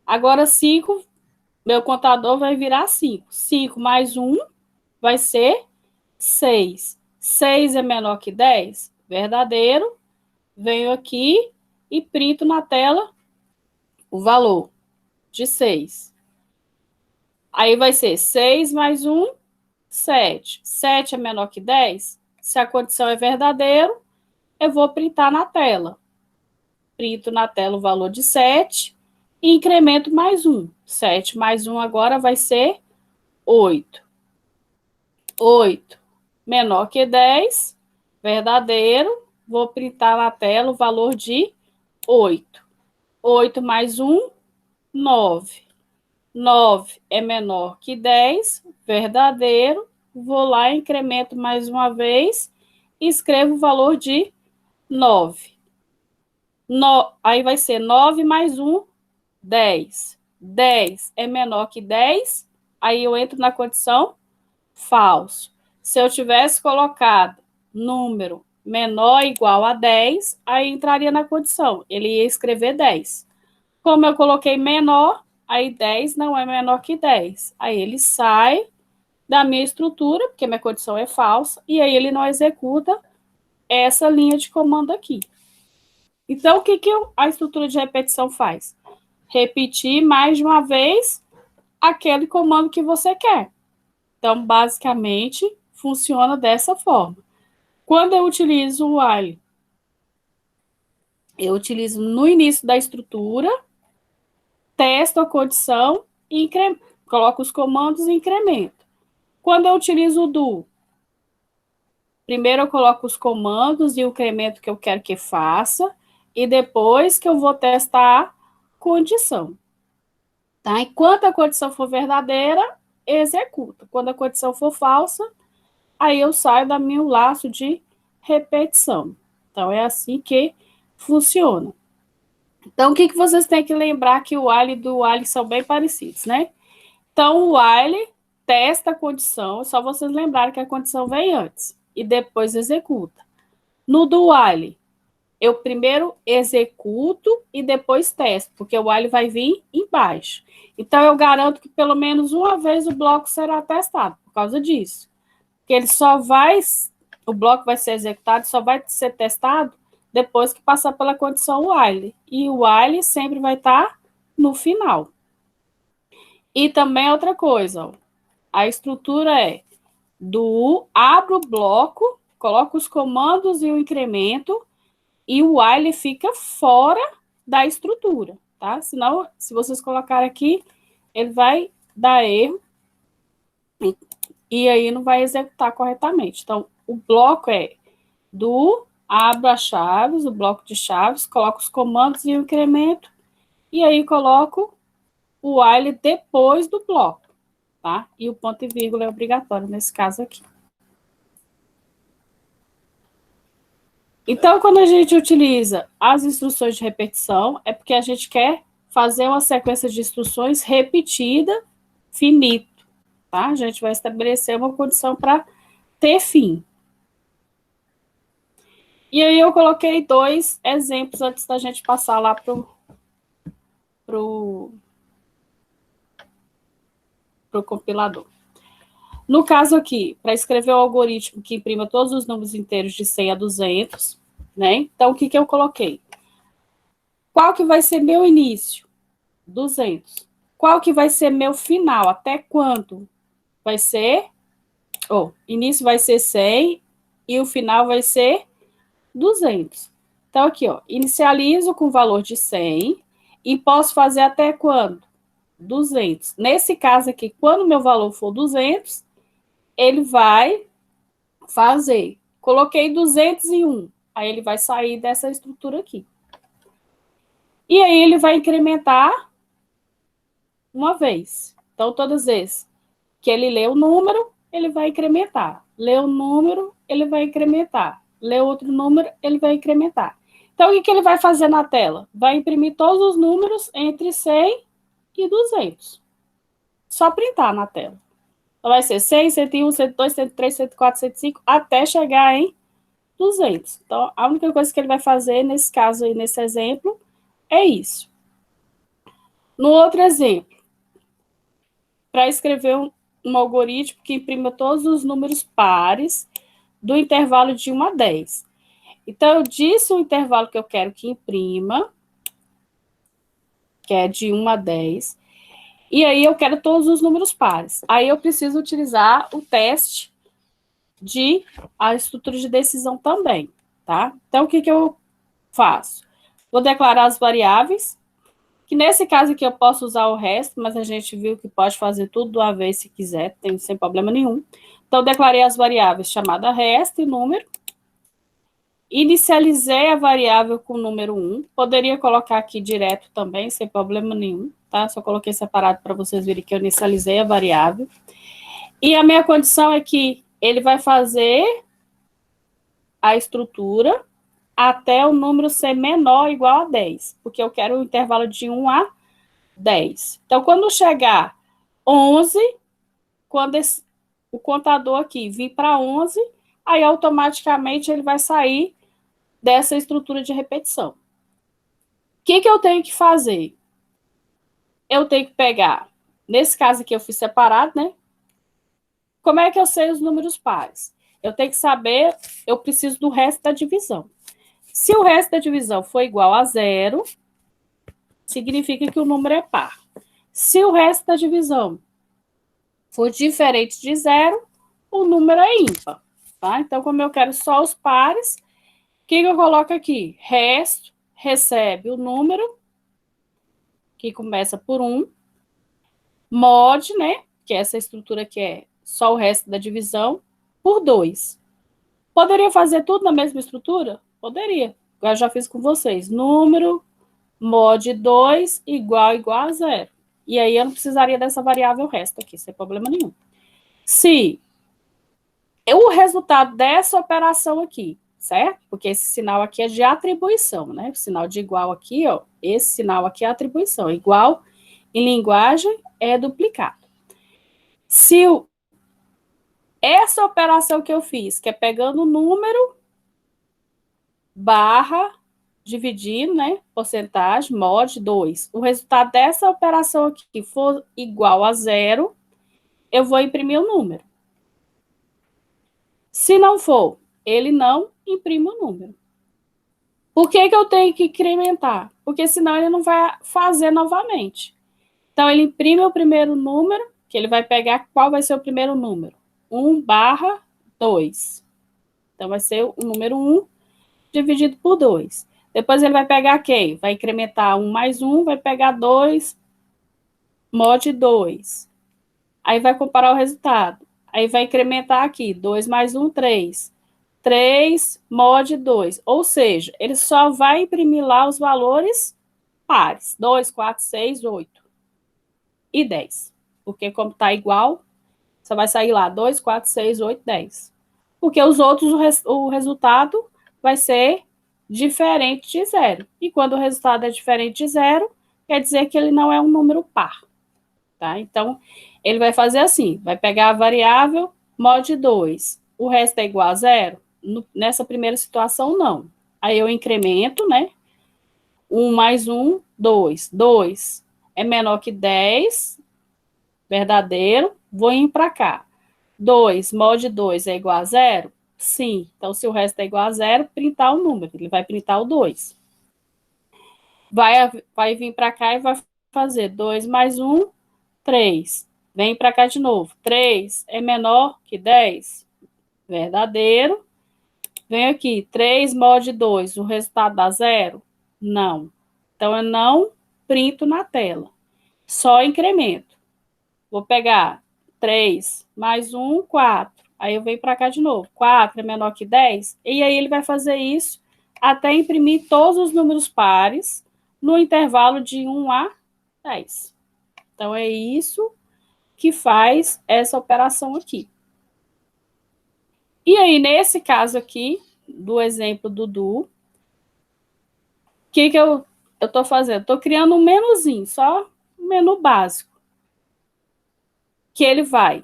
Agora 5, meu contador vai virar 5. 5 mais 1 vai ser 6. 6 é menor que 10? Verdadeiro. Venho aqui e printo na tela o valor de 6. Aí vai ser 6 mais 1, 7. 7 é menor que 10? Se a condição é verdadeiro, eu vou printar na tela. Printo na tela o valor de 7 e incremento mais 1. 7 mais 1 agora vai ser 8. 8 menor que 10, verdadeiro. Vou printar na tela o valor de 8. 8 mais 1, 9. 9 é menor que 10, verdadeiro. Vou lá, incremento mais uma vez e escrevo o valor de 9. Aí vai ser 9 mais 1, 10. 10 é menor que 10, aí eu entro na condição falso. Se eu tivesse colocado número menor ou igual a 10, aí entraria na condição. Ele ia escrever 10. Como eu coloquei menor, aí 10 não é menor que 10. Aí ele sai da minha estrutura, porque minha condição é falsa, e aí ele não executa essa linha de comando aqui. Então, o que a estrutura de repetição faz? Repetir mais de uma vez aquele comando que você quer. Então, basicamente, funciona dessa forma. Quando eu utilizo o while, eu utilizo no início da estrutura, testo a condição e coloco os comandos e incremento. Quando eu utilizo o do, primeiro eu coloco os comandos e o incremento que eu quero que faça, e depois que eu vou testar a condição. Tá? Enquanto a condição for verdadeira, executa. Quando a condição for falsa, aí eu saio do meu laço de repetição. Então, é assim que funciona. Então, o que vocês têm que lembrar que o while e do while são bem parecidos, né? Então, o while testa a condição, é só vocês lembrarem que a condição vem antes e depois executa. No do while, eu primeiro executo e depois testo, porque o while vai vir embaixo. Então, eu garanto que pelo menos uma vez o bloco será testado, por causa disso. Porque ele só vai, o bloco vai ser executado, só vai ser testado depois que passar pela condição while. E o while sempre vai estar no final. E também outra coisa, ó, a estrutura é abro o bloco, coloco os comandos e o incremento, e o while fica fora da estrutura, tá? Senão, se vocês colocarem aqui, ele vai dar erro e aí não vai executar corretamente. Então, o bloco é abro as chaves, o bloco de chaves, coloco os comandos e o incremento, e aí coloco o while depois do bloco, tá? E o ponto e vírgula é obrigatório nesse caso aqui. Então, quando a gente utiliza as instruções de repetição, é porque a gente quer fazer uma sequência de instruções repetida, finito, tá? A gente vai estabelecer uma condição para ter fim. E aí eu coloquei 2 exemplos antes da gente passar lá pro compilador. No caso aqui, para escrever o algoritmo que imprima todos os números inteiros de 100 a 200, né? Então, o que eu coloquei? Qual que vai ser meu início? 200. Qual que vai ser meu final? Até quanto? Vai ser... início vai ser 100 e o final vai ser 200. Então, aqui, ó, inicializo com o valor de 100 e posso fazer até quando? 200. Nesse caso aqui, quando meu valor for 200, ele vai fazer. Coloquei 201, aí ele vai sair dessa estrutura aqui. E aí ele vai incrementar uma vez. Então, todas as vezes que ele lê o número, ele vai incrementar. Lê o número, ele vai incrementar. Lê outro número, ele vai incrementar. Então, o que ele vai fazer na tela? Vai imprimir todos os números entre 100 e 200. Só printar na tela. Então, vai ser 100, 101, 102, 103, 104, 105, até chegar em 200. Então, a única coisa que ele vai fazer, nesse caso aí, nesse exemplo, é isso. No outro exemplo, para escrever um algoritmo que imprima todos os números pares do intervalo de 1 a 10. Então, eu disse o intervalo que eu quero que imprima, que é de 1 a 10, e aí eu quero todos os números pares. Aí eu preciso utilizar o teste de a estrutura de decisão também, tá? Então, o que eu faço? Vou declarar as variáveis, que nesse caso aqui eu posso usar o resto, mas a gente viu que pode fazer tudo de uma vez se quiser, tem sem problema nenhum. Então, declarei as variáveis chamada resto e número. Inicializei a variável com o número 1. Poderia colocar aqui direto também, sem problema nenhum, tá? Só coloquei separado para vocês verem que eu inicializei a variável. E a minha condição é que ele vai fazer a estrutura até o número ser menor ou igual a 10, porque eu quero um intervalo de 1 a 10. Então, quando chegar 11, quando o contador aqui vir para 11, aí automaticamente ele vai sair dessa estrutura de repetição. O que eu tenho que fazer? Eu tenho que pegar, nesse caso aqui eu fiz separado, né? Como é que eu sei os números pares? Eu tenho que saber, eu preciso do resto da divisão. Se o resto da divisão for igual a 0, significa que o número é par. Se o resto da divisão for diferente de 0, o número é ímpar. Tá? Então, como eu quero só os pares, o que eu coloco aqui? Resto recebe o número, que começa por 1, mod, né? Que é essa estrutura que é só o resto da divisão, por 2. Poderia fazer tudo na mesma estrutura? Poderia. Eu já fiz com vocês. Número mod 2 igual a 0. E aí eu não precisaria dessa variável resto aqui, sem problema nenhum. Se o resultado dessa operação aqui, certo? Porque esse sinal aqui é de atribuição, né? O sinal de igual aqui, ó, esse sinal aqui é atribuição. Igual em linguagem é duplicado. Se essa operação que eu fiz, que é pegando o número, barra, dividindo, né, porcentagem, mod 2. O resultado dessa operação aqui for igual a 0, eu vou imprimir o número. Se não for, ele não imprime o número. Por que eu tenho que incrementar? Porque senão ele não vai fazer novamente. Então, ele imprime o primeiro número, que ele vai pegar qual vai ser o primeiro número. 1/2. Então, vai ser o número 1 dividido por 2. Depois ele vai pegar quem? Vai incrementar 1 mais 1, vai pegar 2 mod 2. Aí vai comparar o resultado. Aí vai incrementar aqui, 2 mais 1, 3. 3 mod 2. Ou seja, ele só vai imprimir lá os valores pares. 2, 4, 6, 8 e 10. Porque como está igual, só vai sair lá 2, 4, 6, 8, 10. Porque os outros, o resultado vai ser diferente de zero. E quando o resultado é diferente de zero, quer dizer que ele não é um número par. Tá? Então, ele vai fazer assim, vai pegar a variável mod 2. O resto é igual a zero? Nessa primeira situação, não. Aí eu incremento, né? 1 mais 1, 2. 2 é menor que 10, verdadeiro, vou ir para cá. 2 mod 2 é igual a zero? Sim. Então, se o resto é igual a zero, printar o número. Ele vai printar o 2. Vai vir para cá e vai fazer 2 mais 1, 3. Vem para cá de novo. 3 é menor que 10? Verdadeiro. Vem aqui. 3 mod 2. O resultado dá zero? Não. Então, eu não printo na tela. Só incremento. Vou pegar 3 mais 1, 4. Aí eu venho para cá de novo. 4 é menor que 10? E aí ele vai fazer isso até imprimir todos os números pares no intervalo de 1 a 10. Então, é isso que faz essa operação aqui. E aí, nesse caso aqui, do exemplo do Du, o que eu estou fazendo? Estou criando um menuzinho, só um menu básico. Que ele vai,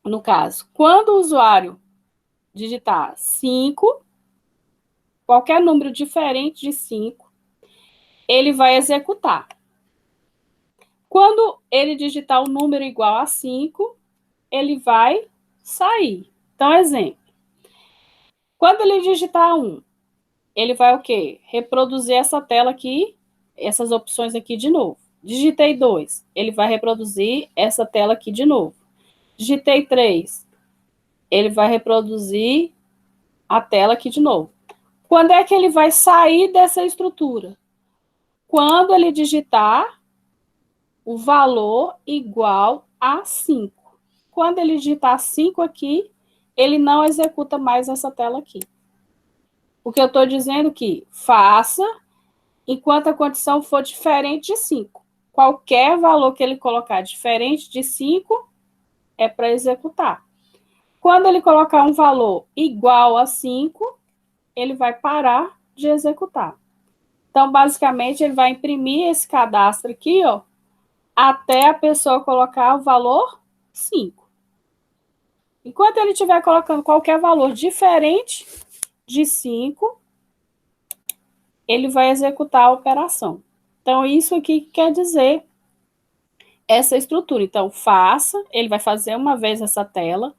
no caso, quando o usuário digitar 5, qualquer número diferente de 5, ele vai executar. Quando ele digitar um número igual a 5, ele vai sair. Então, exemplo. Quando ele digitar 1, ele vai o quê? Reproduzir essa tela aqui, essas opções aqui de novo. Digitei 2, ele vai reproduzir essa tela aqui de novo. Digitei 3, ele vai reproduzir a tela aqui de novo. Quando é que ele vai sair dessa estrutura? Quando ele digitar o valor igual a 5. Quando ele digitar 5 aqui, ele não executa mais essa tela aqui. Porque eu estou dizendo que faça enquanto a condição for diferente de 5. Qualquer valor que ele colocar diferente de 5 é para executar. Quando ele colocar um valor igual a 5, ele vai parar de executar. Então, basicamente, ele vai imprimir esse cadastro aqui, ó, até a pessoa colocar o valor 5. Enquanto ele estiver colocando qualquer valor diferente de 5, ele vai executar a operação. Então, isso aqui quer dizer essa estrutura. Então, faça, ele vai fazer uma vez essa tela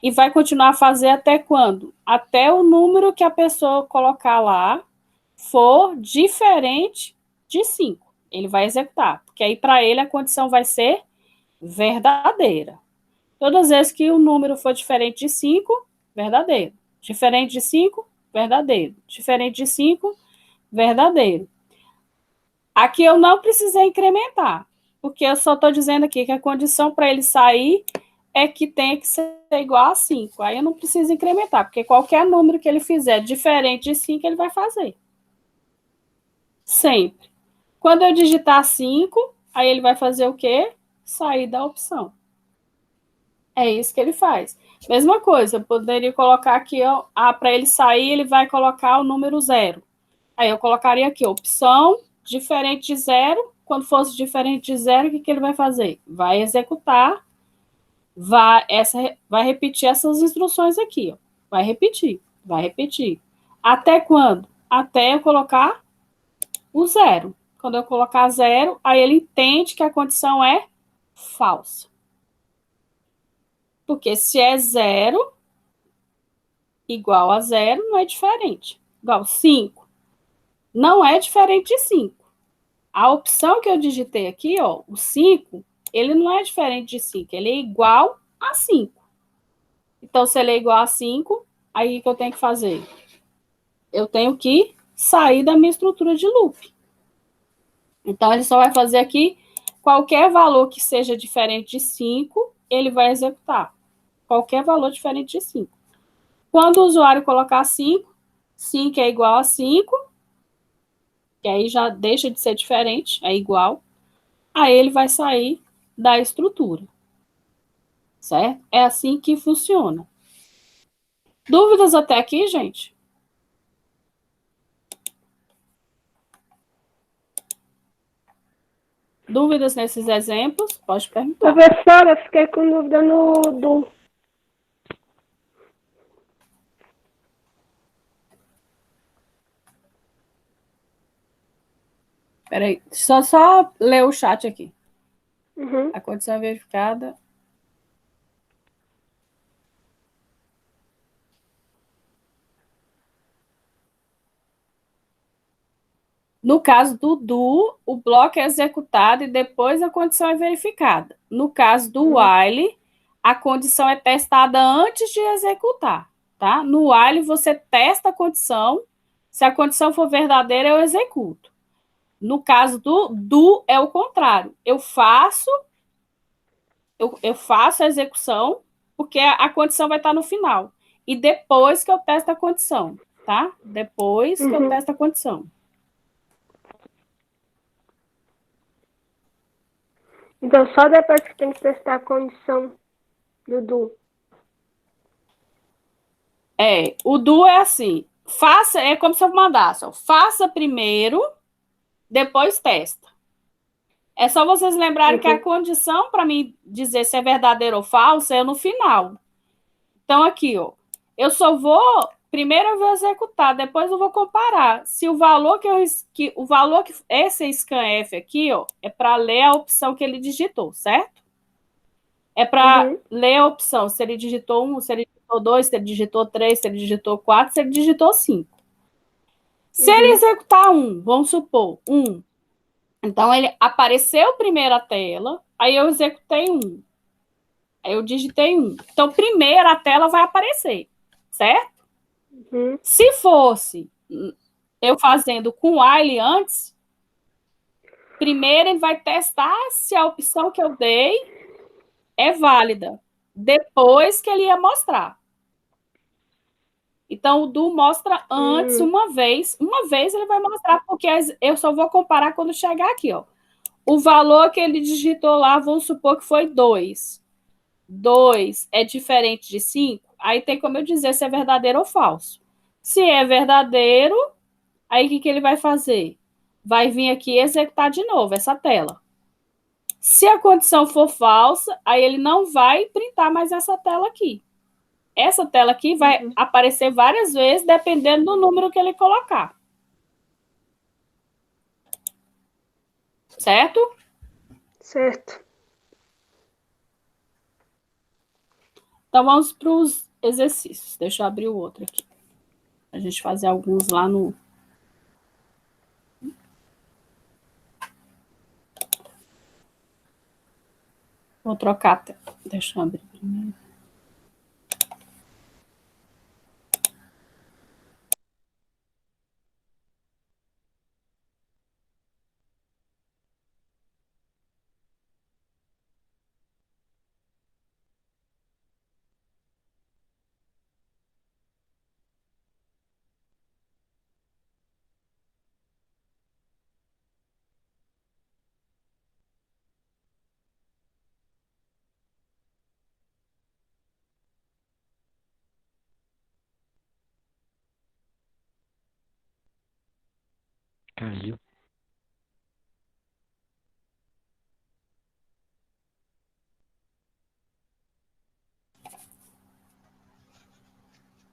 e vai continuar a fazer até quando? Até o número que a pessoa colocar lá for diferente de 5. Ele vai executar, porque aí para ele a condição vai ser verdadeira. Todas as vezes que o número for diferente de 5, verdadeiro. Diferente de 5, verdadeiro. Diferente de 5, verdadeiro. Aqui eu não precisei incrementar, porque eu só estou dizendo aqui que a condição para ele sair é que tem que ser igual a 5. Aí eu não preciso incrementar, porque qualquer número que ele fizer diferente de 5, ele vai fazer. Sempre. Quando eu digitar 5, aí ele vai fazer o quê? Sair da opção. É isso que ele faz. Mesma coisa, eu poderia colocar aqui, para ele sair, ele vai colocar o número 0. Aí eu colocaria aqui, opção, diferente de 0. Quando fosse diferente de 0, o que ele vai fazer? Vai executar, vai repetir essas instruções aqui. Ó. Vai repetir. Até quando? Até eu colocar o 0. Quando eu colocar 0, aí ele entende que a condição é falsa. Porque se é 0, igual a 0, não é diferente. Igual 5. não é diferente de 5. A opção que eu digitei aqui, ó, o 5, ele não é diferente de 5, ele é igual a 5. Então, se ele é igual a 5, aí o que eu tenho que fazer? Eu tenho que sair da minha estrutura de loop. Então, ele só vai fazer aqui qualquer valor que seja diferente de 5, ele vai executar. Qualquer valor diferente de 5. Quando o usuário colocar 5, 5 é igual a 5, que aí já deixa de ser diferente, é igual, aí ele vai sair da estrutura. Certo? É assim que funciona. Dúvidas até aqui, gente? Dúvidas nesses exemplos? Pode perguntar. Professora, fiquei com dúvida do... Peraí, só ler o chat aqui. Uhum. A condição verificada. No caso do do, o bloco é executado e depois a condição é verificada. No caso do while, a condição é testada antes de executar, tá? No while, você testa a condição. Se a condição for verdadeira, eu executo. No caso do é o contrário. Eu faço a execução, porque a condição vai estar no final. E depois que eu testo a condição, tá? Depois que eu testo a condição. Então, só depois que tem que testar a condição do. O do é assim. Faça, é como se eu mandasse, ó, faça primeiro, depois testa. É só vocês lembrarem que a condição para mim dizer se é verdadeiro ou falso é no final. Então, aqui, ó, eu só vou. Primeiro eu vou executar, depois eu vou comparar. Se o valor que esse scanf aqui, ó, é para ler a opção que ele digitou, certo? É para ler a opção se ele digitou 1, se ele digitou 2, se ele digitou 3, se ele digitou 4, se ele digitou 5. Se ele executar 1, vamos supor, 1. Então, ele apareceu primeiro a tela, aí eu executei 1. Aí eu digitei 1. Então, primeiro a tela vai aparecer, certo? Se fosse eu fazendo com while antes, primeiro ele vai testar se a opção que eu dei é válida. Depois que ele ia mostrar. Então, o do mostra antes uma vez. Uma vez ele vai mostrar, porque eu só vou comparar quando chegar aqui, ó. O valor que ele digitou lá, vamos supor que foi 2. 2 é diferente de 5, aí tem como eu dizer se é verdadeiro ou falso. Se é verdadeiro, aí o que ele vai fazer? Vai vir aqui e executar de novo essa tela. Se a condição for falsa, aí ele não vai printar mais essa tela aqui. Essa tela aqui vai aparecer várias vezes, dependendo do número que ele colocar. Certo? Certo. Então, vamos para os exercícios. Deixa eu abrir o outro aqui. A gente fazer alguns lá no... Vou trocar a tela. Deixa eu abrir primeiro. Caiu.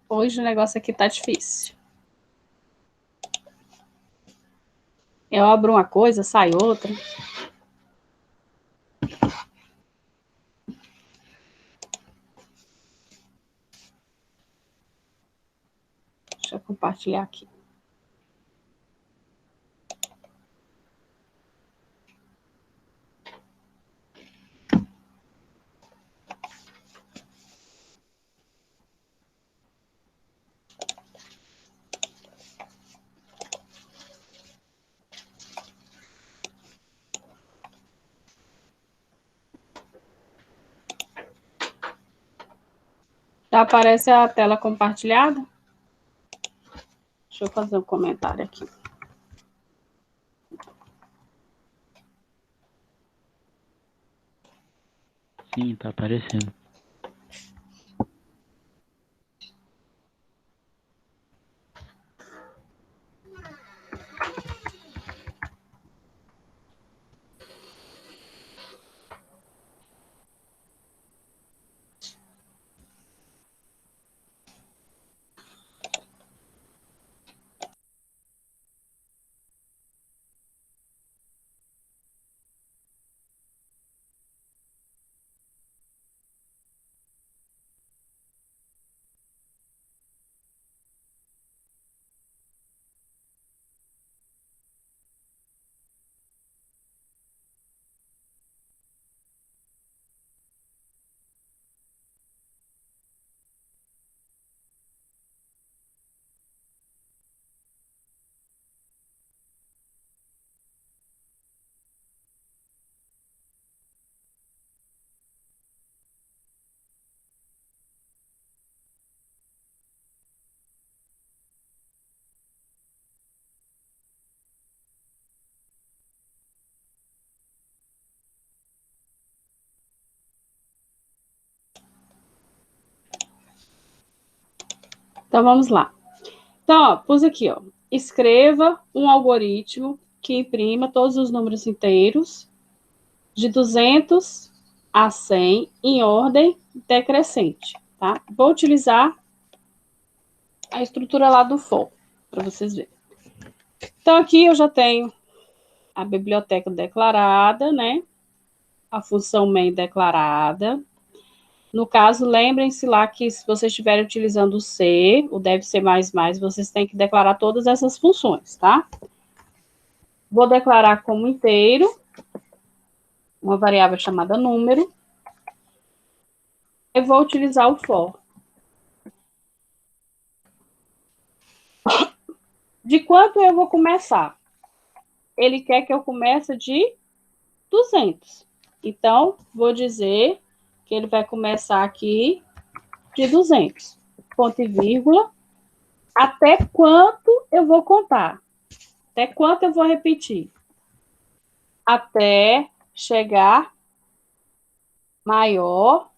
Hoje o negócio aqui tá difícil. Eu abro uma coisa, sai outra. Deixa eu compartilhar aqui. Já aparece a tela compartilhada? Deixa eu fazer um comentário aqui. Sim, tá aparecendo. Então, vamos lá. Então, ó, pus aqui, ó. Escreva um algoritmo que imprima todos os números inteiros de 200 a 100 em ordem decrescente, tá? Vou utilizar a estrutura lá do for, para vocês verem. Então, aqui eu já tenho a biblioteca declarada, né? A função main declarada. No caso, lembrem-se lá que se vocês estiverem utilizando o C, o deve ser mais, vocês têm que declarar todas essas funções, tá? Vou declarar como inteiro uma variável chamada número. Eu vou utilizar o for. De quanto eu vou começar? Ele quer que eu comece de 200. Então, vou dizer que ele vai começar aqui de 200. Ponto e vírgula. Até quanto eu vou contar? Até quanto eu vou repetir? Até chegar maior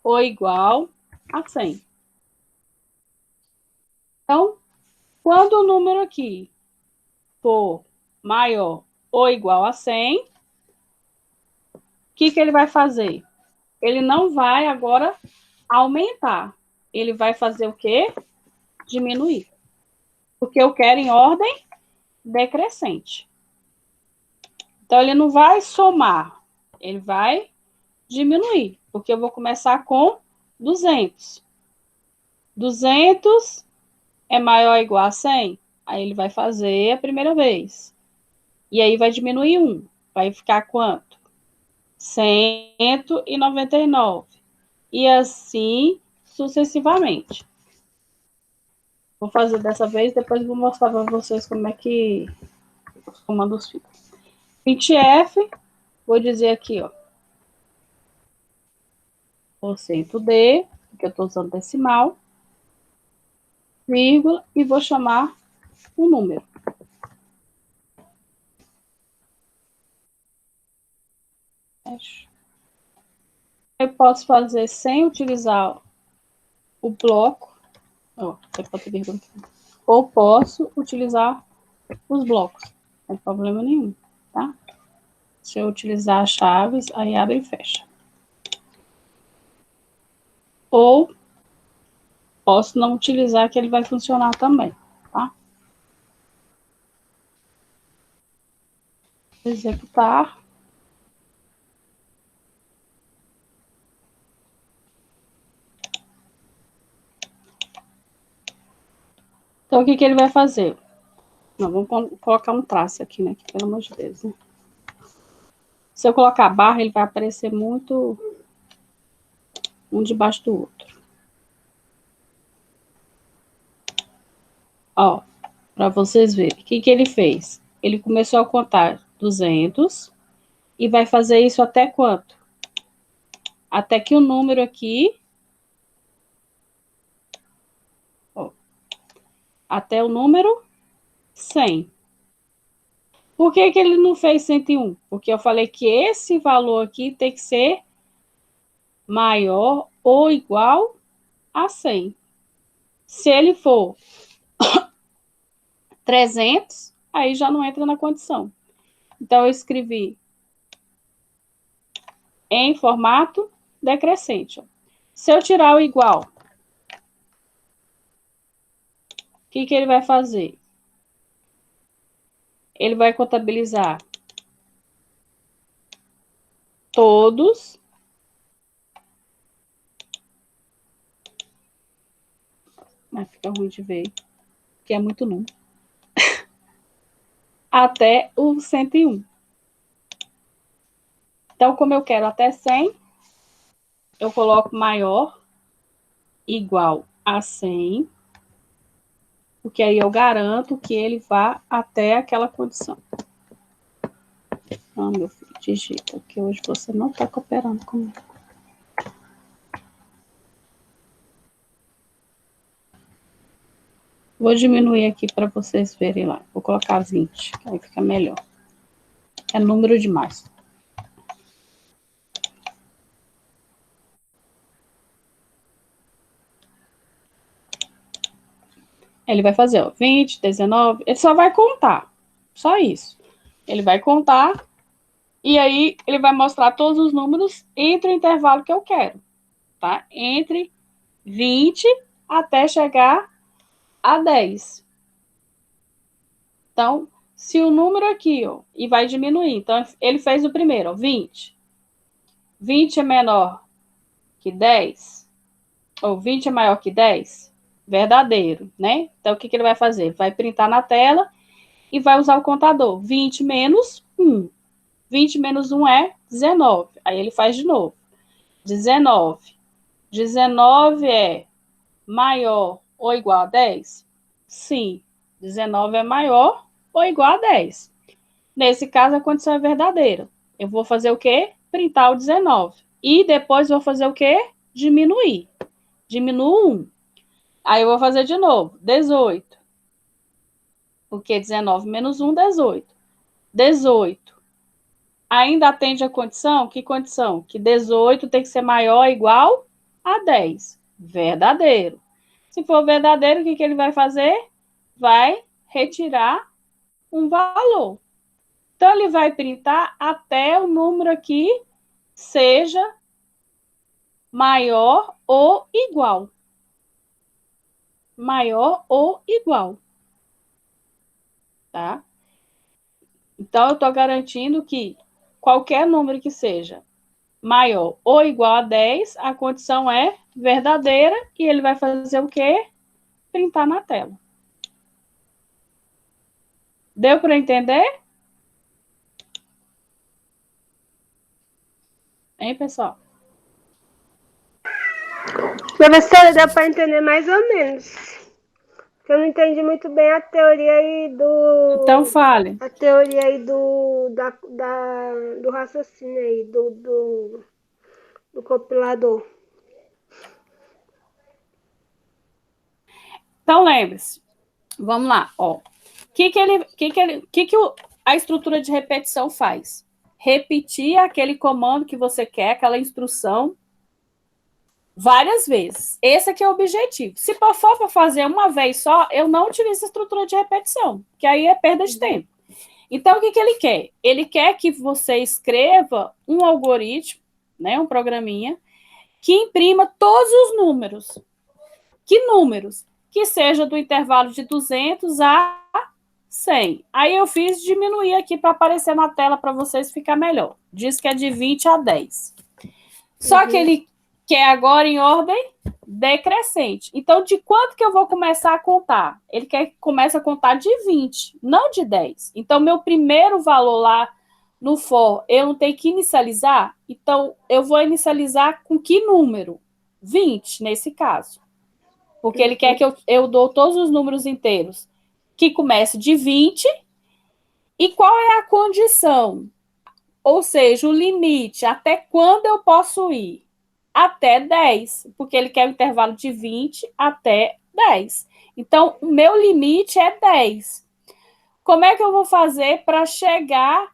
ou igual a 100. Então, quando o número aqui for maior ou igual a 100, o que ele vai fazer? Ele não vai agora aumentar. Ele vai fazer o quê? Diminuir. Porque eu quero em ordem decrescente. Então, ele não vai somar. Ele vai diminuir. Porque eu vou começar com 200. 200 é maior ou igual a 100? Aí ele vai fazer a primeira vez. E aí vai diminuir 1. Vai ficar quanto? 199. E assim sucessivamente. Vou fazer dessa vez, depois vou mostrar para vocês como é que os comandos ficam. printf, vou dizer aqui, ó, %d, porque eu estou usando decimal, vírgula, e vou chamar um número. Eu posso fazer sem utilizar o bloco, ó, ou posso utilizar os blocos, não tem problema nenhum, tá? Se eu utilizar as chaves, aí abre e fecha. Ou posso não utilizar, que ele vai funcionar também, tá? Executar. Então, o que ele vai fazer? Não, vamos colocar um traço aqui, né? Pelo amor de Deus, né? Se eu colocar barra, ele vai aparecer muito um debaixo do outro. Ó, para vocês verem. O que ele fez? Ele começou a contar 200 e vai fazer isso até quanto? Até que o número aqui até o número 100. Por que ele não fez 101? Porque eu falei que esse valor aqui tem que ser maior ou igual a 100. Se ele for 300, aí já não entra na condição. Então, eu escrevi em formato decrescente. Se eu tirar o igual, o que ele vai fazer? Ele vai contabilizar todos mas fica ruim de ver, porque é muito número, até o 101. Então, como eu quero até 100, eu coloco maior, igual a 100, porque aí eu garanto que ele vá até aquela condição. Então, meu filho, digita, que hoje você não está cooperando comigo. Vou diminuir aqui para vocês verem lá. Vou colocar 20, que aí fica melhor. É número demais. Ele vai fazer, ó, 20, 19, ele só vai contar. Só isso. Ele vai contar e aí ele vai mostrar todos os números entre o intervalo que eu quero, tá? Entre 20 até chegar a 10. Então, se o número aqui, ó, e vai diminuir. Então, ele fez o primeiro, ó, 20. 20 é menor que 10, ou 20 é maior que 10, verdadeiro, né? Então, o que ele vai fazer? Vai printar na tela e vai usar o contador. 20 menos 1. 20 menos 1 é 19. Aí ele faz de novo. 19. 19 é maior ou igual a 10? Sim. 19 é maior ou igual a 10. Nesse caso, a condição é verdadeira. Eu vou fazer o quê? Printar o 19. E depois vou fazer o quê? Diminuir. Diminuo 1. Aí eu vou fazer de novo. 18. Porque 19 menos 1, 18. 18. Ainda atende a condição? Que condição? Que 18 tem que ser maior ou igual a 10. Verdadeiro. Se for verdadeiro, o que ele vai fazer? Vai retirar um valor. Então, ele vai printar até o número aqui seja maior ou igual. Maior ou igual. Tá? Então, eu estou garantindo que qualquer número que seja maior ou igual a 10, a condição é verdadeira e ele vai fazer o quê? Printar na tela. Deu para entender? Hein, pessoal? Professora, deu para entender mais ou menos. Eu não entendi muito bem a teoria aí do... Então, fale. A teoria aí do raciocínio aí, do compilador. Então, lembre-se. Vamos lá, ó. O que a estrutura de repetição faz? Repetir aquele comando que você quer, aquela instrução, várias vezes. Esse aqui é o objetivo. Se for para fazer uma vez só, eu não utilizo a estrutura de repetição, que aí é perda de tempo. Então, o que ele quer? Ele quer que você escreva um algoritmo, né, um programinha, que imprima todos os números. Que números? Que seja do intervalo de 200 a 100. Aí eu fiz diminuir aqui para aparecer na tela para vocês ficar melhor. Diz que é de 20 a 10. Só que ele quer agora em ordem decrescente. Então, de quanto que eu vou começar a contar? Ele quer que comece a contar de 20, não de 10. Então, meu primeiro valor lá no for, eu não tenho que inicializar? Então, eu vou inicializar com que número? 20, nesse caso. Porque ele quer que eu dou todos os números inteiros que comece de 20. E qual é a condição? Ou seja, o limite, até quando eu posso ir? Até 10, porque ele quer o intervalo de 20 até 10. Então, o meu limite é 10. Como é que eu vou fazer para chegar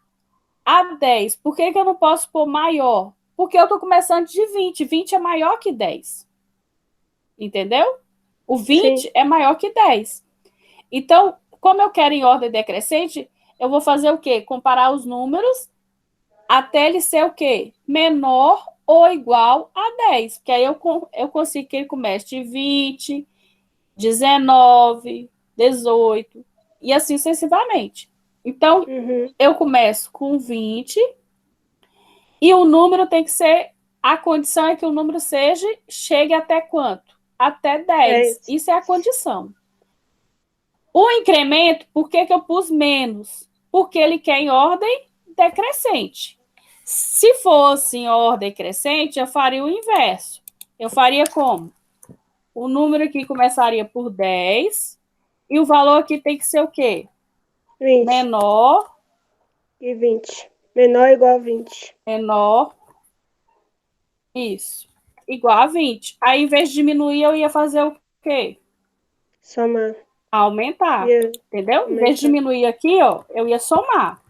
a 10? Por que eu não posso pôr maior? Porque eu estou começando de 20. 20 é maior que 10. Entendeu? O 20 Sim. é maior que 10. Então, como eu quero em ordem decrescente, eu vou fazer o quê? Comparar os números até ele ser o quê? Menor ou igual a 10. Porque aí eu consigo que ele comece de 20, 19, 18 e assim sucessivamente. Então, eu começo com 20 e o número tem que ser, a condição é que o número chegue até quanto? Até 10. Isso é a condição. O incremento, por que eu pus menos? Porque ele quer em ordem decrescente. Se fosse em ordem crescente, eu faria o inverso. Eu faria como? O número aqui começaria por 10 e o valor aqui tem que ser o quê? 20 Menor e 20. Menor ou igual a 20. menor, isso, igual a 20. Aí, em vez de diminuir, eu ia fazer o quê? Somar. Aumentar, entendeu? Em vez de diminuir aqui, ó, eu ia somar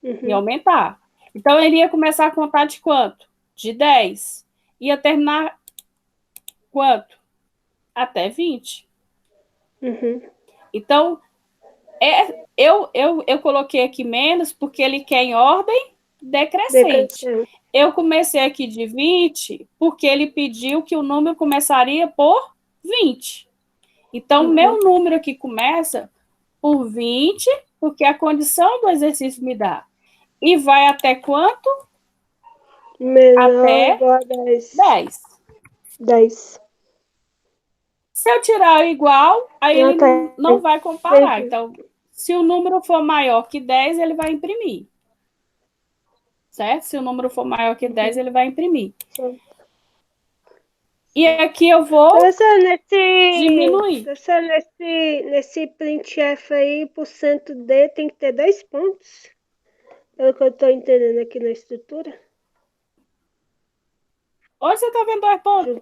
e aumentar. Então, eu iria começar a contar de quanto? De 10. Ia terminar quanto? Até 20. Então, eu coloquei aqui menos porque ele quer em ordem decrescente. Eu comecei aqui de 20 porque ele pediu que o número começaria por 20. Então, meu número aqui começa por 20, porque a condição do exercício me dá. E vai até quanto? Menor até ou igual a 10. 10. 10. Se eu tirar o igual, aí ele não vai comparar. Então, se o número for maior que 10, ele vai imprimir. Certo? Se o número for maior que 10, ele vai imprimir. Sim. E aqui eu vou diminuir. Professor, nesse printf aí, por cento D tem que ter 10 pontos. Pelo que eu estou entendendo aqui na estrutura. Onde você está vendo 2 pontos?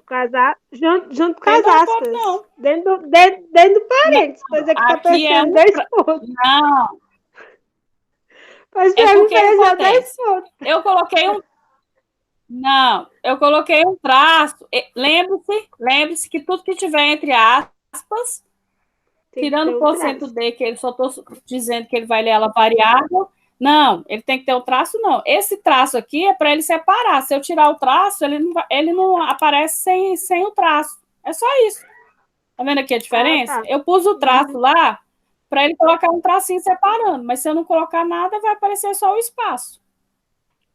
Junto com Tem as 2 pontos, aspas. não. Dentro do parênteses. Pois é que está Aqui é aparecendo 10 pontos. Não. Mas É para mim porque pareceu 10 acontece. pontos. Eu coloquei um. Não, eu coloquei um traço. Lembre-se que tudo que tiver entre aspas, Tem que tirando ter o um porcento traço. D, que ele só estou dizendo que ele vai ler ela variável. Não, ele tem que ter o traço, não. Esse traço aqui é para ele separar. Se eu tirar o traço, ele não aparece sem o traço. É só isso. Tá vendo aqui a diferença? Tá. Eu pus o traço lá para ele colocar um tracinho separando, mas se eu não colocar nada, vai aparecer só o espaço.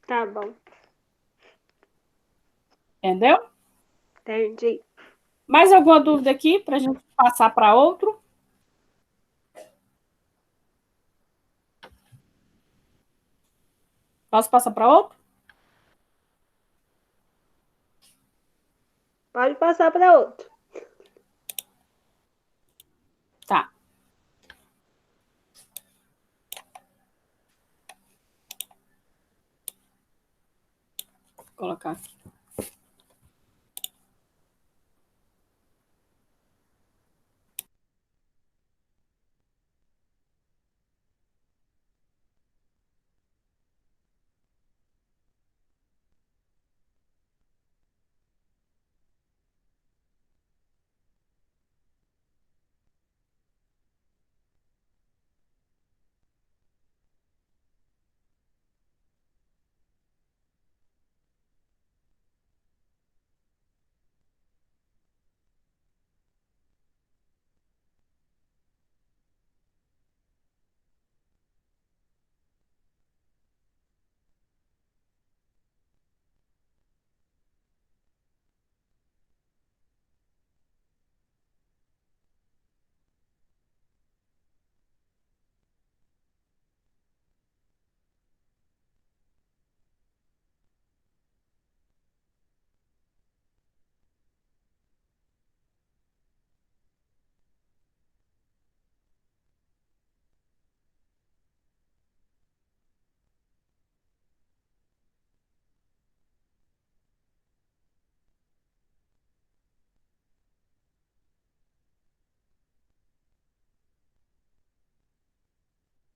Tá bom. Entendeu? Entendi. Mais alguma dúvida aqui para a gente passar para outro? Posso passar para outro? Pode passar para outro. Tá. Vou colocar aqui.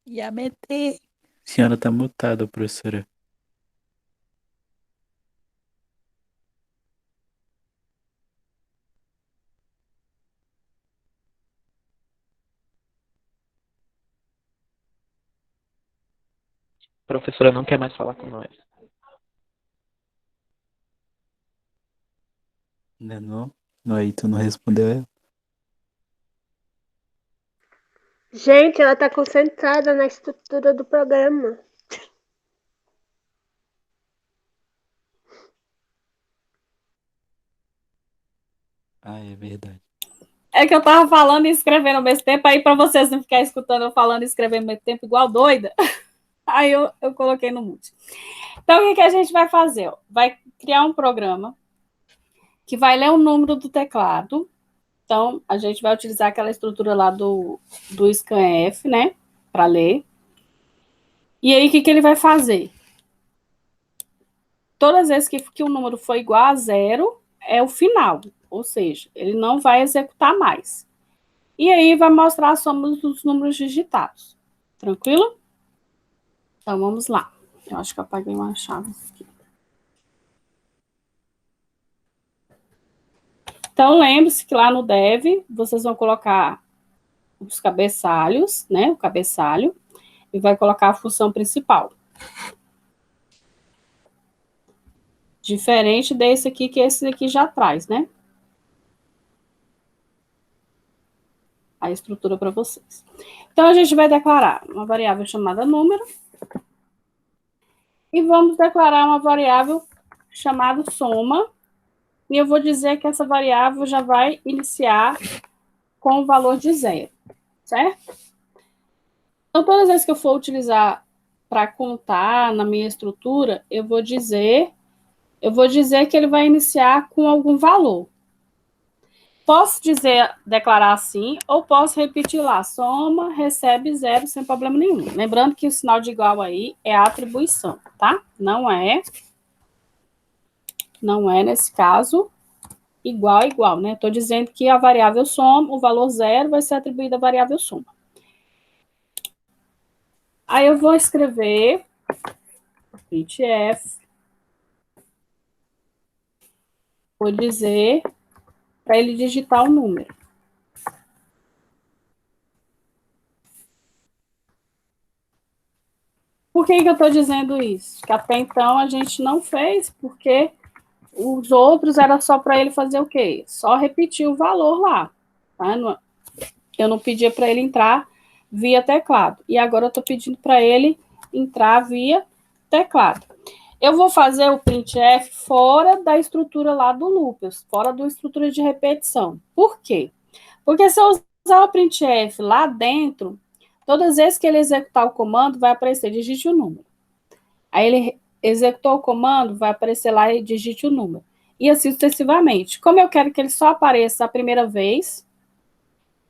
Ia meter. Senhora tá mutada, professora. A professora não quer mais falar com nós. Ainda não? Não, aí tu não respondeu ela. Gente, ela tá concentrada na estrutura do programa. Ah, é verdade. É que eu tava falando e escrevendo ao mesmo tempo, aí para vocês não ficarem escutando eu falando e escrevendo ao mesmo tempo, igual doida, aí eu coloquei no mute. Então, o que a gente vai fazer? Vai criar um programa que vai ler o número do teclado. Então, a gente vai utilizar aquela estrutura lá do scanf, né, para ler. E aí, o que ele vai fazer? Todas as vezes que o número for igual a zero, é o final, ou seja, ele não vai executar mais. E aí vai mostrar a soma dos números digitados. Tranquilo? Então vamos lá. Eu acho que eu apaguei uma chave aqui. Então lembre-se que lá no dev vocês vão colocar os cabeçalhos, né? O cabeçalho, e vai colocar a função principal. Diferente desse aqui, que esse aqui já traz, né? A estrutura para vocês. Então, a gente vai declarar uma variável chamada número e vamos declarar uma variável chamada soma, e eu vou dizer que essa variável já vai iniciar com o valor de zero, certo? Então, todas as vezes que eu for utilizar para contar na minha estrutura, eu vou dizer que ele vai iniciar com algum valor. Posso declarar assim, ou posso repetir lá, soma, recebe zero, sem problema nenhum. Lembrando que o sinal de igual aí é a atribuição, tá? Não é nesse caso, igual a igual, né? Estou dizendo que a variável soma, o valor zero vai ser atribuído à variável soma. Aí eu vou escrever printf, vou dizer para ele digitar o número. Por que eu estou dizendo isso? Que até então a gente não fez, porque os outros era só para ele fazer o quê? Só repetir o valor lá. Tá? Eu não pedia para ele entrar via teclado. E agora eu estou pedindo para ele entrar via teclado. Eu vou fazer o printf fora da estrutura lá do loop, fora da estrutura de repetição. Por quê? Porque se eu usar o printf lá dentro, todas as vezes que ele executar o comando, vai aparecer digite o número. Aí ele executou o comando, vai aparecer lá e digite o número. E assim sucessivamente. Como eu quero que ele só apareça a primeira vez,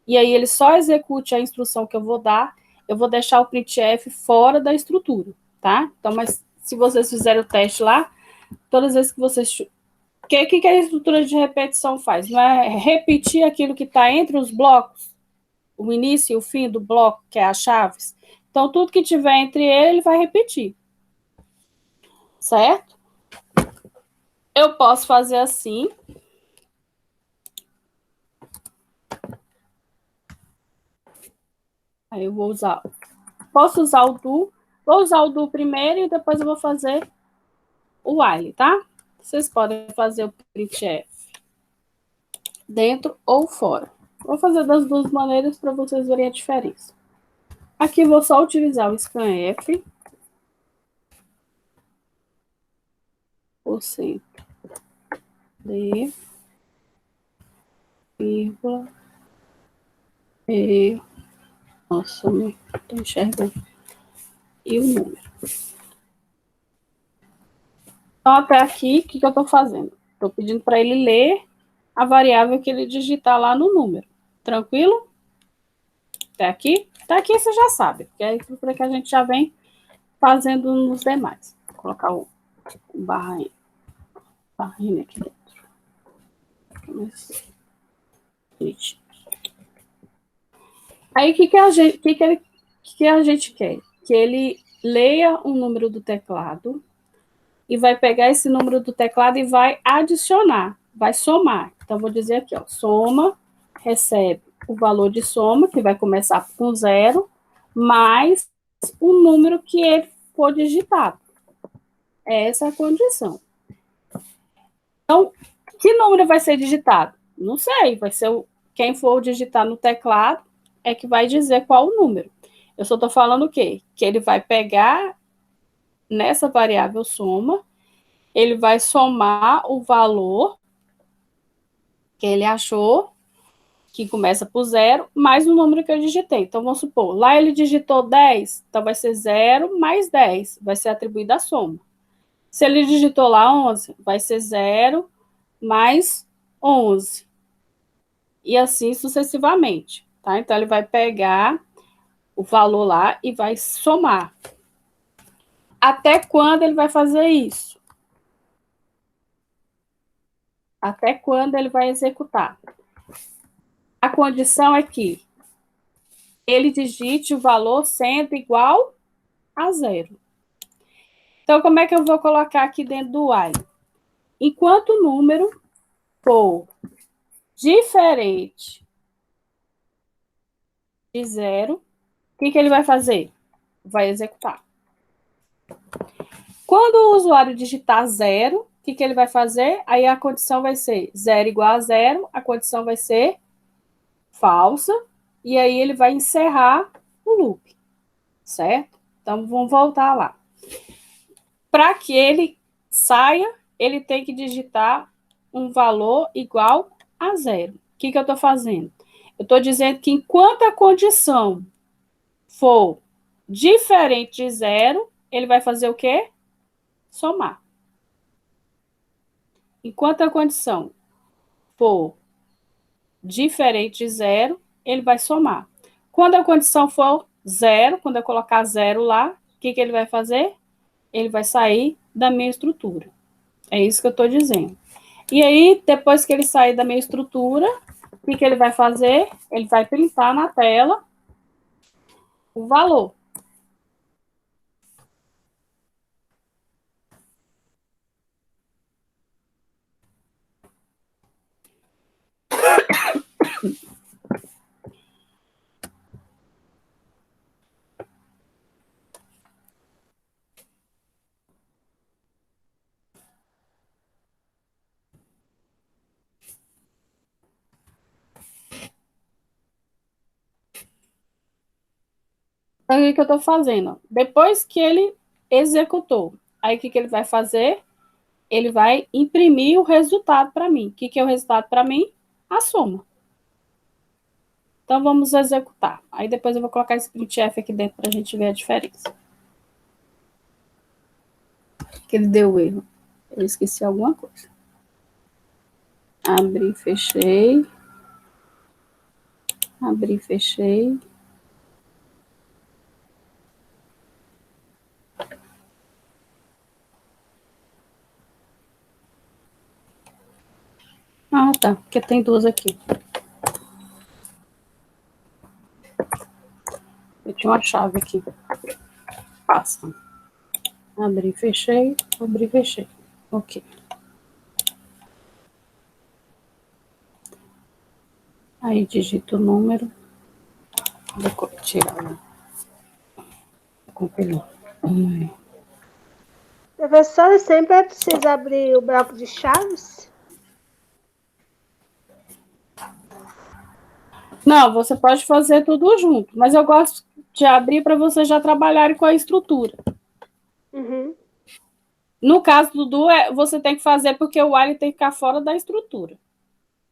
e aí ele só execute a instrução que eu vou dar, eu vou deixar o printf fora da estrutura, tá? Então, mas se vocês fizerem o teste lá, todas as vezes que vocês... O que a estrutura de repetição faz? Não é repetir aquilo que está entre os blocos, o início e o fim do bloco, que é as chaves. Então, tudo que tiver entre ele vai repetir. Certo? Eu posso fazer assim. Aí eu vou usar... Posso usar o do. Vou usar o do primeiro e depois eu vou fazer o while, tá? Vocês podem fazer o printf dentro ou fora. Vou fazer das duas maneiras para vocês verem a diferença. Aqui vou só utilizar o scanf. Por cento de vírgula e... Nossa, não estou enxergando. E o número. Então, até aqui, o que eu estou fazendo? Estou pedindo para ele ler a variável que ele digitar lá no número. Tranquilo? Até aqui? Até aqui você já sabe, porque é a estrutura que a gente já vem fazendo nos demais. Vou colocar o barrinha aqui dentro. Aí, o que ele que a gente quer? Que ele leia o número do teclado e vai pegar esse número do teclado e vai adicionar, vai somar. Então, vou dizer aqui, ó, soma, recebe o valor de soma, que vai começar com 0, mais o número que ele for digitar. Essa é a condição. Então, que número vai ser digitado? Não sei, vai ser quem for digitar no teclado é que vai dizer qual o número. Eu só estou falando o quê? Que ele vai pegar nessa variável soma, ele vai somar o valor que ele achou, que começa por 0, mais o número que eu digitei. Então, vamos supor, lá ele digitou 10, então vai ser 0 mais 10, vai ser atribuída a soma. Se ele digitou lá 11, vai ser 0 mais 11. E assim sucessivamente, tá? Então, ele vai pegar o valor lá e vai somar. Até quando ele vai fazer isso? Até quando ele vai executar? A condição é que ele digite o valor sendo igual a 0. Então, como é que eu vou colocar aqui dentro do while? Enquanto o número for diferente de 0, o que ele vai fazer? Vai executar. Quando o usuário digitar 0, o que ele vai fazer? Aí a condição vai ser 0 igual a 0, a condição vai ser falsa, e aí ele vai encerrar o loop, certo? Então, vamos voltar lá. Para que ele saia, ele tem que digitar um valor igual a 0. O que eu estou fazendo? Eu estou dizendo que enquanto a condição for diferente de 0, ele vai fazer o quê? Somar. Enquanto a condição for diferente de 0, ele vai somar. Quando a condição for 0, quando eu colocar 0 lá, o que ele vai fazer? Ele vai sair da minha estrutura. É isso que eu estou dizendo. E aí, depois que ele sair da minha estrutura, o que ele vai fazer? Ele vai printar na tela o valor. Então, o que eu estou fazendo? Depois que ele executou, aí o que ele vai fazer? Ele vai imprimir o resultado para mim. O que é o resultado para mim? A soma. Então, vamos executar. Aí, depois eu vou colocar esse printf aqui dentro para a gente ver a diferença. Que ele deu erro. Eu esqueci alguma coisa. Abri, fechei. Abri, fechei. Ah, tá. Porque tem duas aqui. Eu tinha uma chave aqui. Passa. Abri, fechei. Abri, fechei. Ok. Aí digito o número. Vou tirar. Compilar. Professora, sempre é preciso abrir o bloco de chaves? Não, você pode fazer tudo junto, mas eu gosto de abrir para vocês já trabalharem com a estrutura. Uhum. No caso do Du, você tem que fazer porque o while tem que ficar fora da estrutura.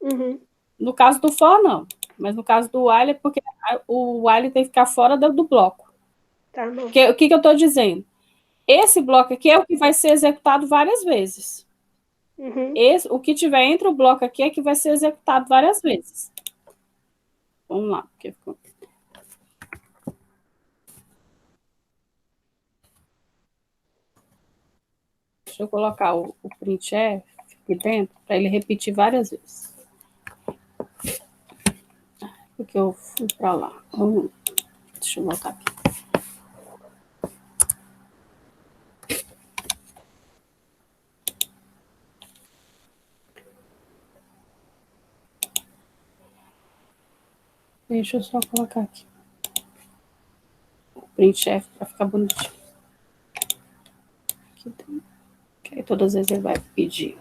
Uhum. No caso do for, não. Mas no caso do while é porque o while tem que ficar fora do bloco. Tá bom. Porque, o que eu estou dizendo? Esse bloco aqui é o que vai ser executado várias vezes. Uhum. O que tiver entre o bloco aqui é que vai ser executado várias vezes. Vamos lá. Deixa eu colocar o printf aqui dentro para ele repetir várias vezes. Porque eu fui para lá. Deixa eu voltar aqui. Deixa eu só colocar aqui. O printf para ficar bonitinho. Aqui tem. Que aí todas as vezes ele vai pedir.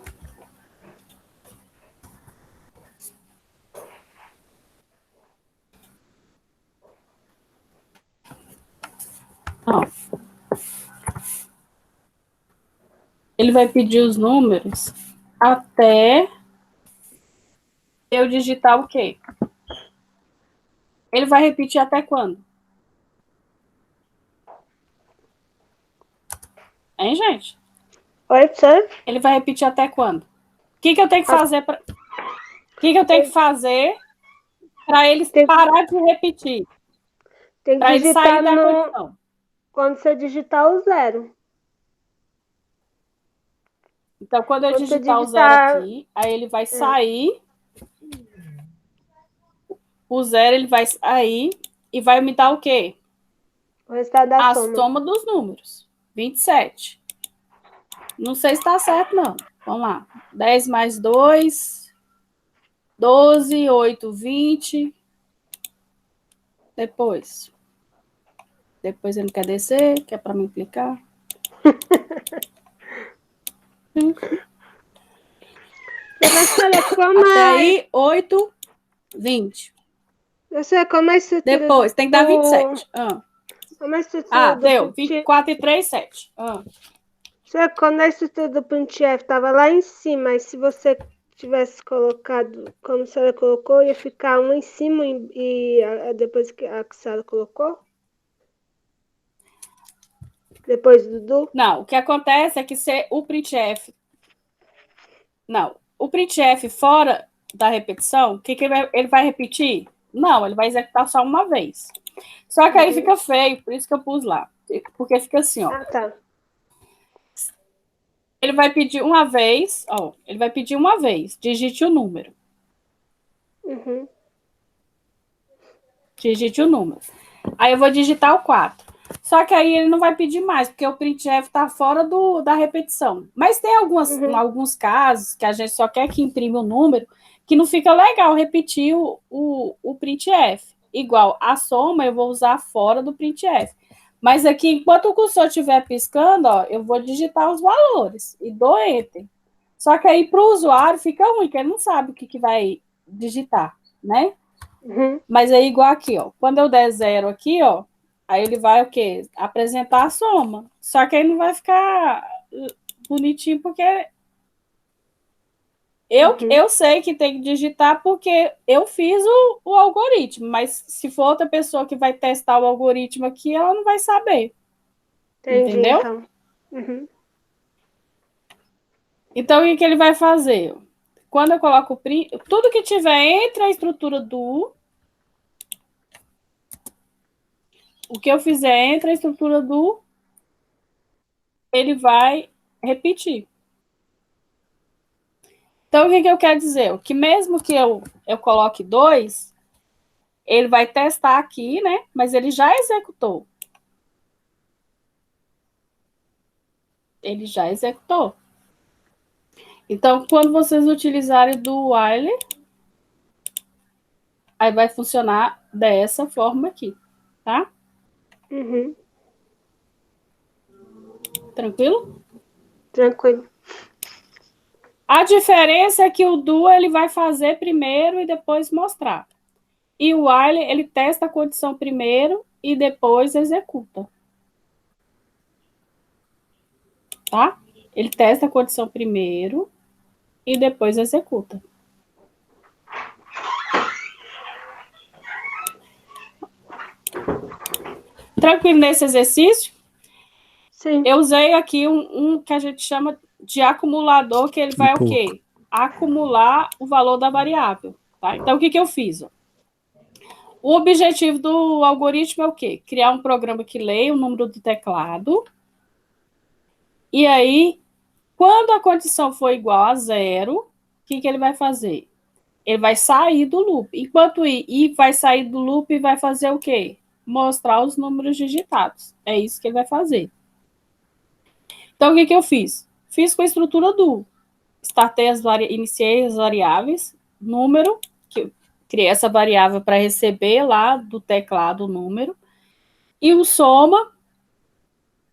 Ó. Ele vai pedir os números até eu digitar o quê? Ele vai repetir até quando? Hein, gente? Oi, senhor? Ele vai repetir até quando? O que eu tenho que fazer para... O que eu tenho que fazer para ele parar de repetir? Tem que Para ele digitar sair da condição. quando você digitar o 0. Então, quando eu Quando você digitar o 0 aqui, aí ele vai sair. O 0 ele vai sair e vai me dar o quê? O resultado da A soma. soma dos números. 27. Não sei se está certo, não. Vamos lá. 10 mais 2, 12, 8, 20. Depois ele não quer descer, que é para me implicar. Professora, como Até aí, 8, 20. Professora, como é a estrutura Depois, tem que dar 27. Como é a estrutura do deu. printf? 24 e 3, 7. Professora, quando a estrutura do printf estava lá em cima, e se você tivesse colocado, como a senhora colocou, ia ficar um em cima depois que a senhora colocou? Depois do do? Não, o que acontece é que se o printf... Não, o printf fora da repetição, o que ele vai repetir? Não, ele vai executar só uma vez. Só que aí fica feio, por isso que eu pus lá. Porque fica assim, ó. Ah, tá. Ele vai pedir uma vez, digite o número. Uhum. Digite o número. Aí eu vou digitar o 4. Só que aí ele não vai pedir mais, porque o printf está fora da repetição. Mas tem alguns casos que a gente só quer que imprime o número, que não fica legal repetir o printf. Igual a soma eu vou usar fora do printf. Mas aqui, enquanto o cursor estiver piscando, ó, eu vou digitar os valores e dou Enter. Só que aí para o usuário fica ruim, porque ele não sabe o que vai digitar, né? Uhum. Mas é igual aqui, ó. Quando eu der 0 aqui, ó, aí ele vai o quê? Apresentar a soma. Só que aí não vai ficar bonitinho, porque eu sei que tem que digitar porque eu fiz o algoritmo, mas se for outra pessoa que vai testar o algoritmo aqui, ela não vai saber. Entendi, entendeu? então. Uhum. Então, o que ele vai fazer? Quando eu coloco o print, tudo que tiver entre a estrutura do... O que eu fizer entre a estrutura do... Ele vai repetir. Então, o que eu quero dizer? Que mesmo que eu coloque 2, ele vai testar aqui, né? Mas ele já executou. Ele já executou. Então, quando vocês utilizarem do while, aí vai funcionar dessa forma aqui, tá? Uhum. Tranquilo? Tranquilo. A diferença é que o do ele vai fazer primeiro e depois mostrar. E o while, ele testa a condição primeiro e depois executa. Tá? Ele testa a condição primeiro e depois executa. Tranquilo nesse exercício? Sim. Eu usei aqui um que a gente chama de acumulador, que ele vai o quê? Acumular o valor da variável. Tá? Então, o que eu fiz? O objetivo do algoritmo é o quê? Criar um programa que leia o número do teclado. E aí, quando a condição for igual a 0, o que ele vai fazer? Ele vai sair do loop. Enquanto vai sair do loop e vai fazer o quê? Mostrar os números digitados. É isso que ele vai fazer. Então, o que eu fiz? Fiz com a estrutura do. Iniciei as variáveis, número, criei essa variável para receber lá do teclado o número, e o soma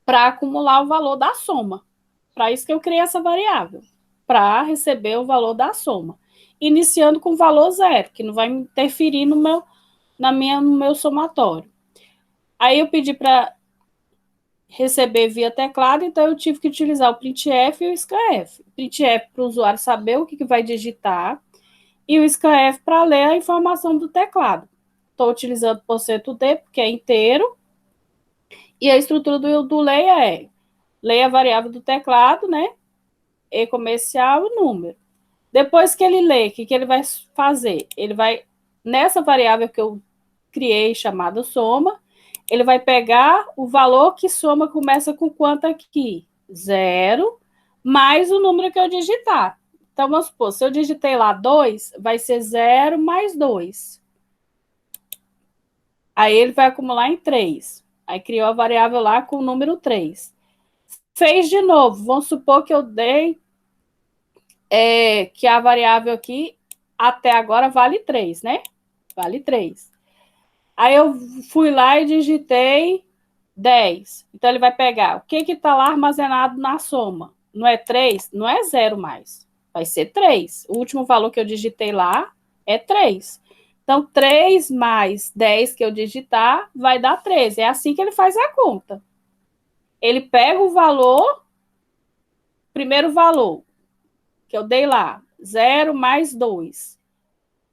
para acumular o valor da soma. Para isso que eu criei essa variável, para receber o valor da soma, iniciando com o valor zero, que não vai interferir no meu somatório. Aí eu pedi para receber via teclado, então eu tive que utilizar o printf e o scanf. O printf para o usuário saber o que vai digitar, e o scanf para ler a informação do teclado. Estou utilizando %d, porque é inteiro, e a estrutura do leia é leia a variável do teclado, né? E comercial, o número. Depois que ele lê, o que ele vai fazer? Ele vai, nessa variável que eu criei, chamada soma, ele vai pegar o valor que soma começa com quanto aqui? 0, mais o número que eu digitar. Então, vamos supor, se eu digitei lá 2, vai ser 0 mais 2. Aí ele vai acumular em 3. Aí criou a variável lá com o número 3. Fez de novo. Vamos supor que eu dei que a variável aqui até agora vale 3, né? Vale 3. Aí eu fui lá e digitei 10. Então ele vai pegar o que está lá armazenado na soma. Não é 3? Não é 0 mais. Vai ser 3. O último valor que eu digitei lá é 3. Então, 3 mais 10 que eu digitar vai dar 13. É assim que ele faz a conta. Ele pega o valor, primeiro valor, que eu dei lá, 0 mais 2.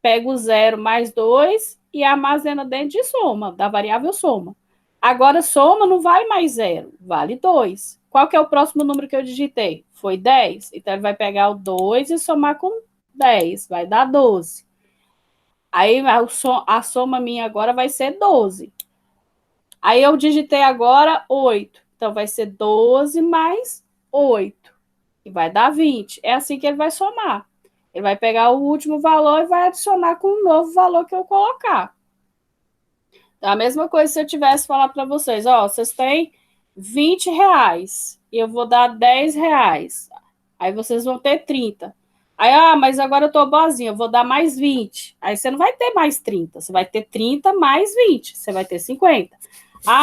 Pega o 0 mais 2 e armazena dentro de soma, da variável soma. Agora, soma não vale mais 0, vale 2. Qual que é o próximo número que eu digitei? Foi 10. Então, ele vai pegar o 2 e somar com 10, vai dar 12. Aí, a soma minha agora vai ser 12. Aí, eu digitei agora 8. Então, vai ser 12 mais 8, e vai dar 20. É assim que ele vai somar. Ele vai pegar o último valor e vai adicionar com o novo valor que eu colocar. Então, a mesma coisa se eu tivesse falado para vocês, ó, vocês têm R$ 20 e eu vou dar R$ 10. Aí vocês vão ter 30. Aí, mas agora eu tô boazinha, eu vou dar mais 20. Aí você não vai ter mais 30, você vai ter 30 mais 20, você vai ter 50.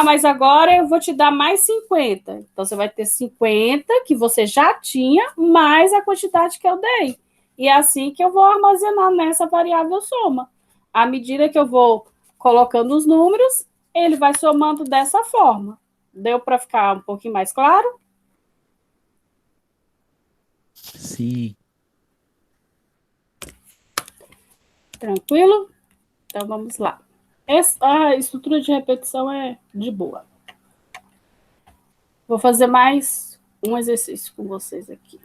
Mas agora eu vou te dar mais 50. Então, você vai ter 50 que você já tinha, mais a quantidade que eu dei. E é assim que eu vou armazenar nessa variável soma. À medida que eu vou colocando os números, ele vai somando dessa forma. Deu para ficar um pouquinho mais claro? Sim. Tranquilo? Então, vamos lá. A estrutura de repetição é de boa. Vou fazer mais um exercício com vocês aqui.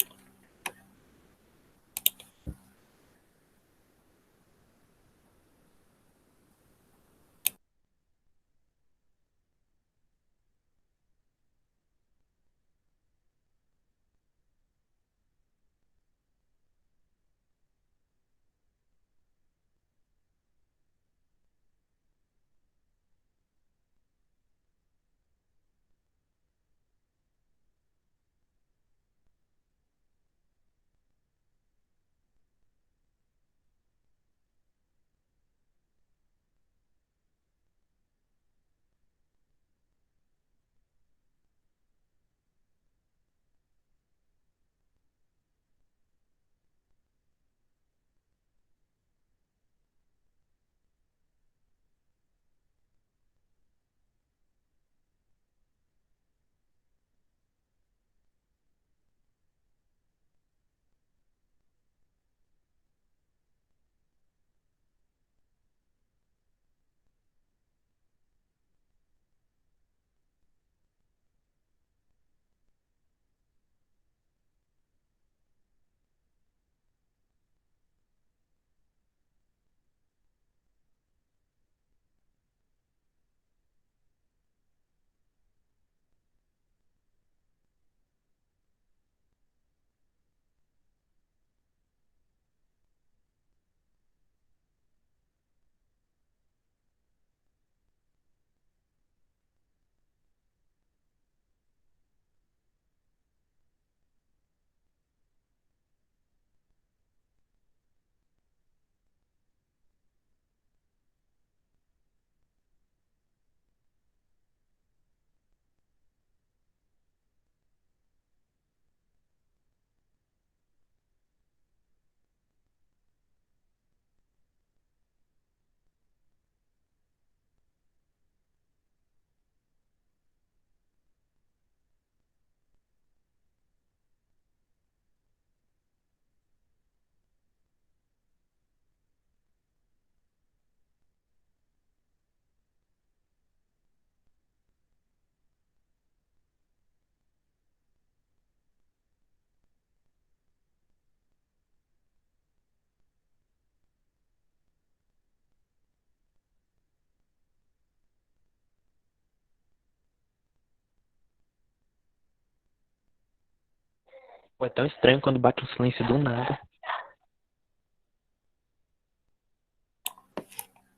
Pô, é tão estranho quando bate um silêncio do nada.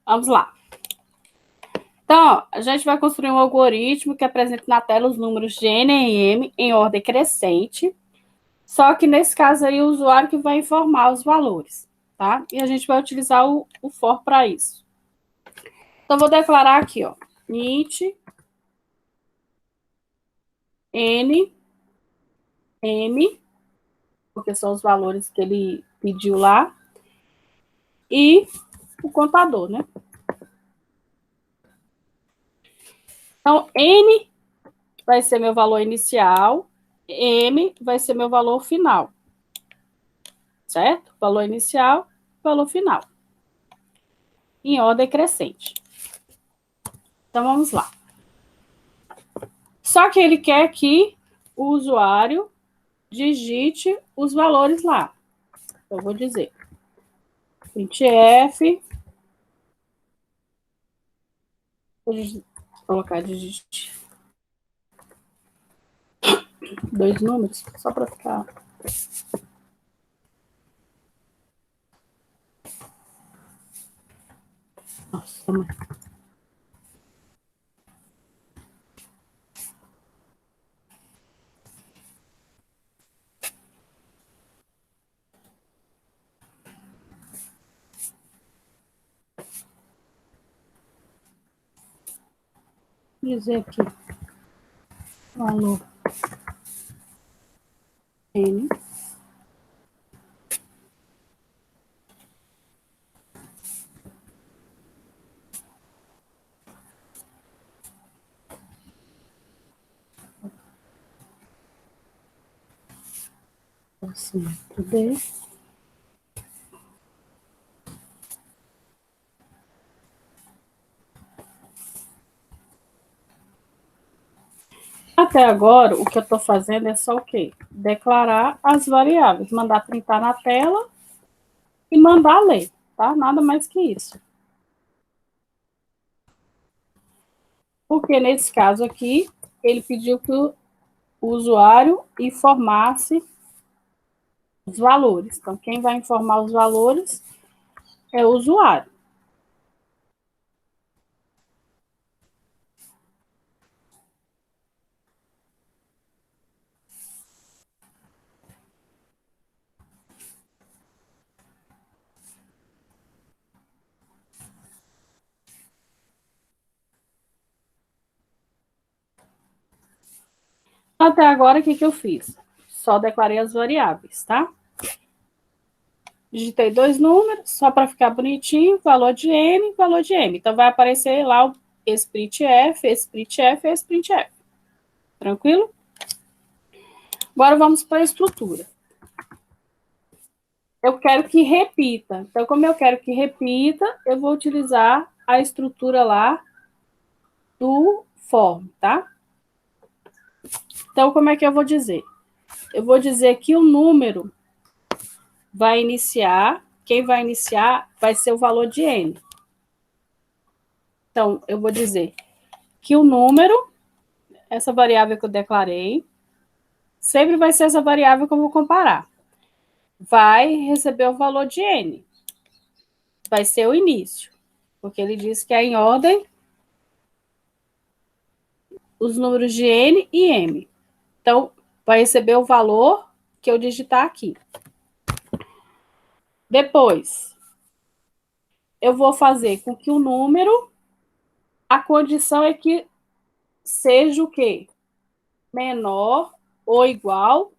Vamos lá. Então, a gente vai construir um algoritmo que apresente na tela os números de N e M em ordem crescente, só que nesse caso aí o usuário que vai informar os valores, tá? E a gente vai utilizar o for para isso. Então, vou declarar aqui, ó, int N, M, porque são os valores que ele pediu lá, e o contador, né? Então, N vai ser meu valor inicial, M vai ser meu valor final, certo? Valor inicial, valor final, em ordem crescente. Então, vamos lá. Só que ele quer que o usuário digite os valores lá. Então, eu vou dizer printf, vou colocar digite 2 números, só para ficar. Nossa, mãe. Dizer aqui, valor N, assim, D. Até agora, o que eu estou fazendo é só o quê? Declarar as variáveis, mandar printar na tela e mandar ler, tá? Nada mais que isso. Porque nesse caso aqui, ele pediu que o usuário informasse os valores. Então, quem vai informar os valores é o usuário. Até agora, o que eu fiz? Só declarei as variáveis, tá? Digitei 2 números, só para ficar bonitinho, valor de N, valor de M. Então, vai aparecer lá o esse printf, esse printf, esse printf. Tranquilo? Agora, vamos para a estrutura. Eu quero que repita. Então, como eu quero que repita, eu vou utilizar a estrutura lá do for, tá? Então, como é que eu vou dizer? Eu vou dizer que o número vai iniciar, quem vai iniciar vai ser o valor de N. Então, eu vou dizer que o número, essa variável que eu declarei, sempre vai ser essa variável que eu vou comparar. Vai receber o valor de N. Vai ser o início, porque ele disse que é em ordem os números de N e M. Então, vai receber o valor que eu digitar aqui. Depois, eu vou fazer com que o número, a condição é que seja o quê? Menor ou igual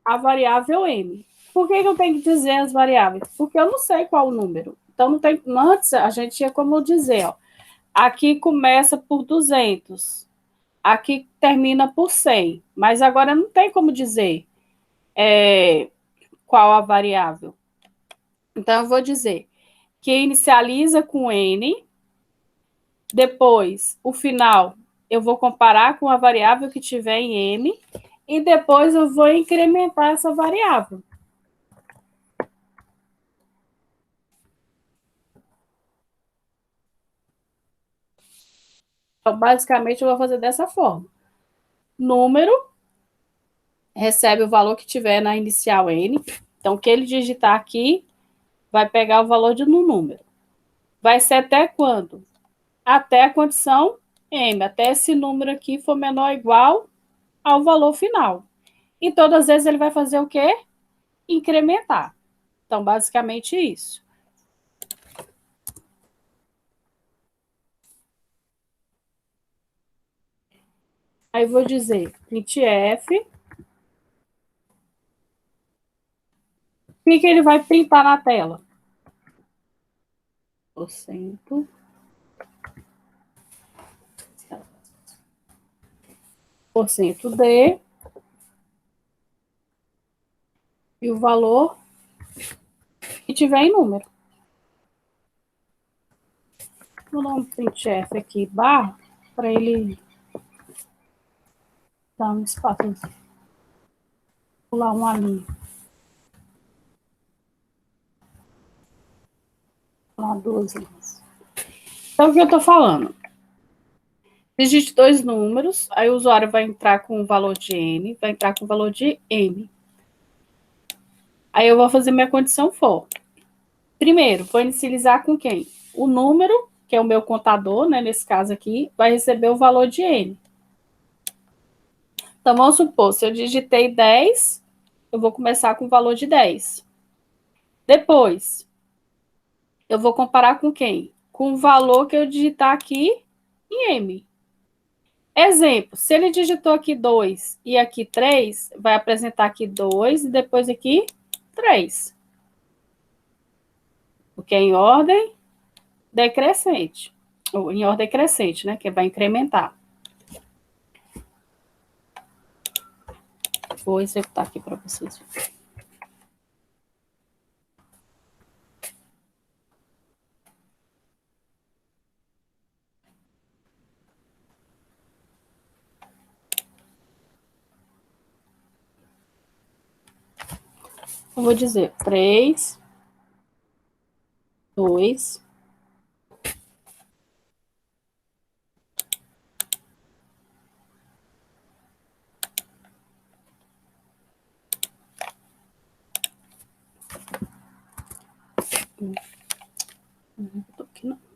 à variável M. Por que eu tenho que dizer as variáveis? Porque eu não sei qual o número. Então, não tem, antes a gente tinha como dizer, ó, aqui começa por 200, aqui termina por 100, mas agora não tem como dizer qual a variável. Então, eu vou dizer que inicializa com N, depois, o final, eu vou comparar com a variável que tiver em M, e depois eu vou incrementar essa variável. Então, basicamente, eu vou fazer dessa forma. Número recebe o valor que tiver na inicial N. Então, o que ele digitar aqui vai pegar o valor no número. Vai ser até quando? Até a condição M, até esse número aqui for menor ou igual ao valor final. E todas as vezes ele vai fazer o quê? Incrementar. Então, basicamente isso. Aí vou dizer printf. O que ele vai printar na tela? Porcento. Porcento D. E o valor que tiver em número. Vou dar um printf aqui, barra, para ele dar um espaço. Pular uma linha. Pular duas linhas. Então, o que eu estou falando? Digite 2 números, aí o usuário vai entrar com o valor de N, vai entrar com o valor de M. Aí eu vou fazer minha condição for. Primeiro, vou inicializar com quem? O número, que é o meu contador, né, nesse caso aqui, vai receber o valor de N. Então, vamos supor, se eu digitei 10, eu vou começar com o valor de 10. Depois, eu vou comparar com quem? Com o valor que eu digitar aqui em M. Exemplo, se ele digitou aqui 2 e aqui 3, vai apresentar aqui 2 e depois aqui 3. Porque é em ordem decrescente. Ou em ordem crescente, né? Que vai incrementar. Vou executar aqui para vocês. Eu vou dizer 3, 2, aqui não.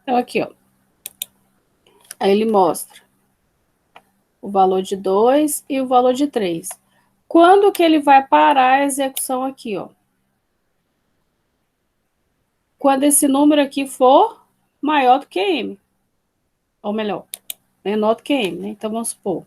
Então, aqui, ó. Aí ele mostra o valor de 2 e o valor de 3. Quando que ele vai parar a execução aqui, ó? Quando esse número aqui for maior do que M. Ou melhor, menor do que M, né? Então, vamos supor.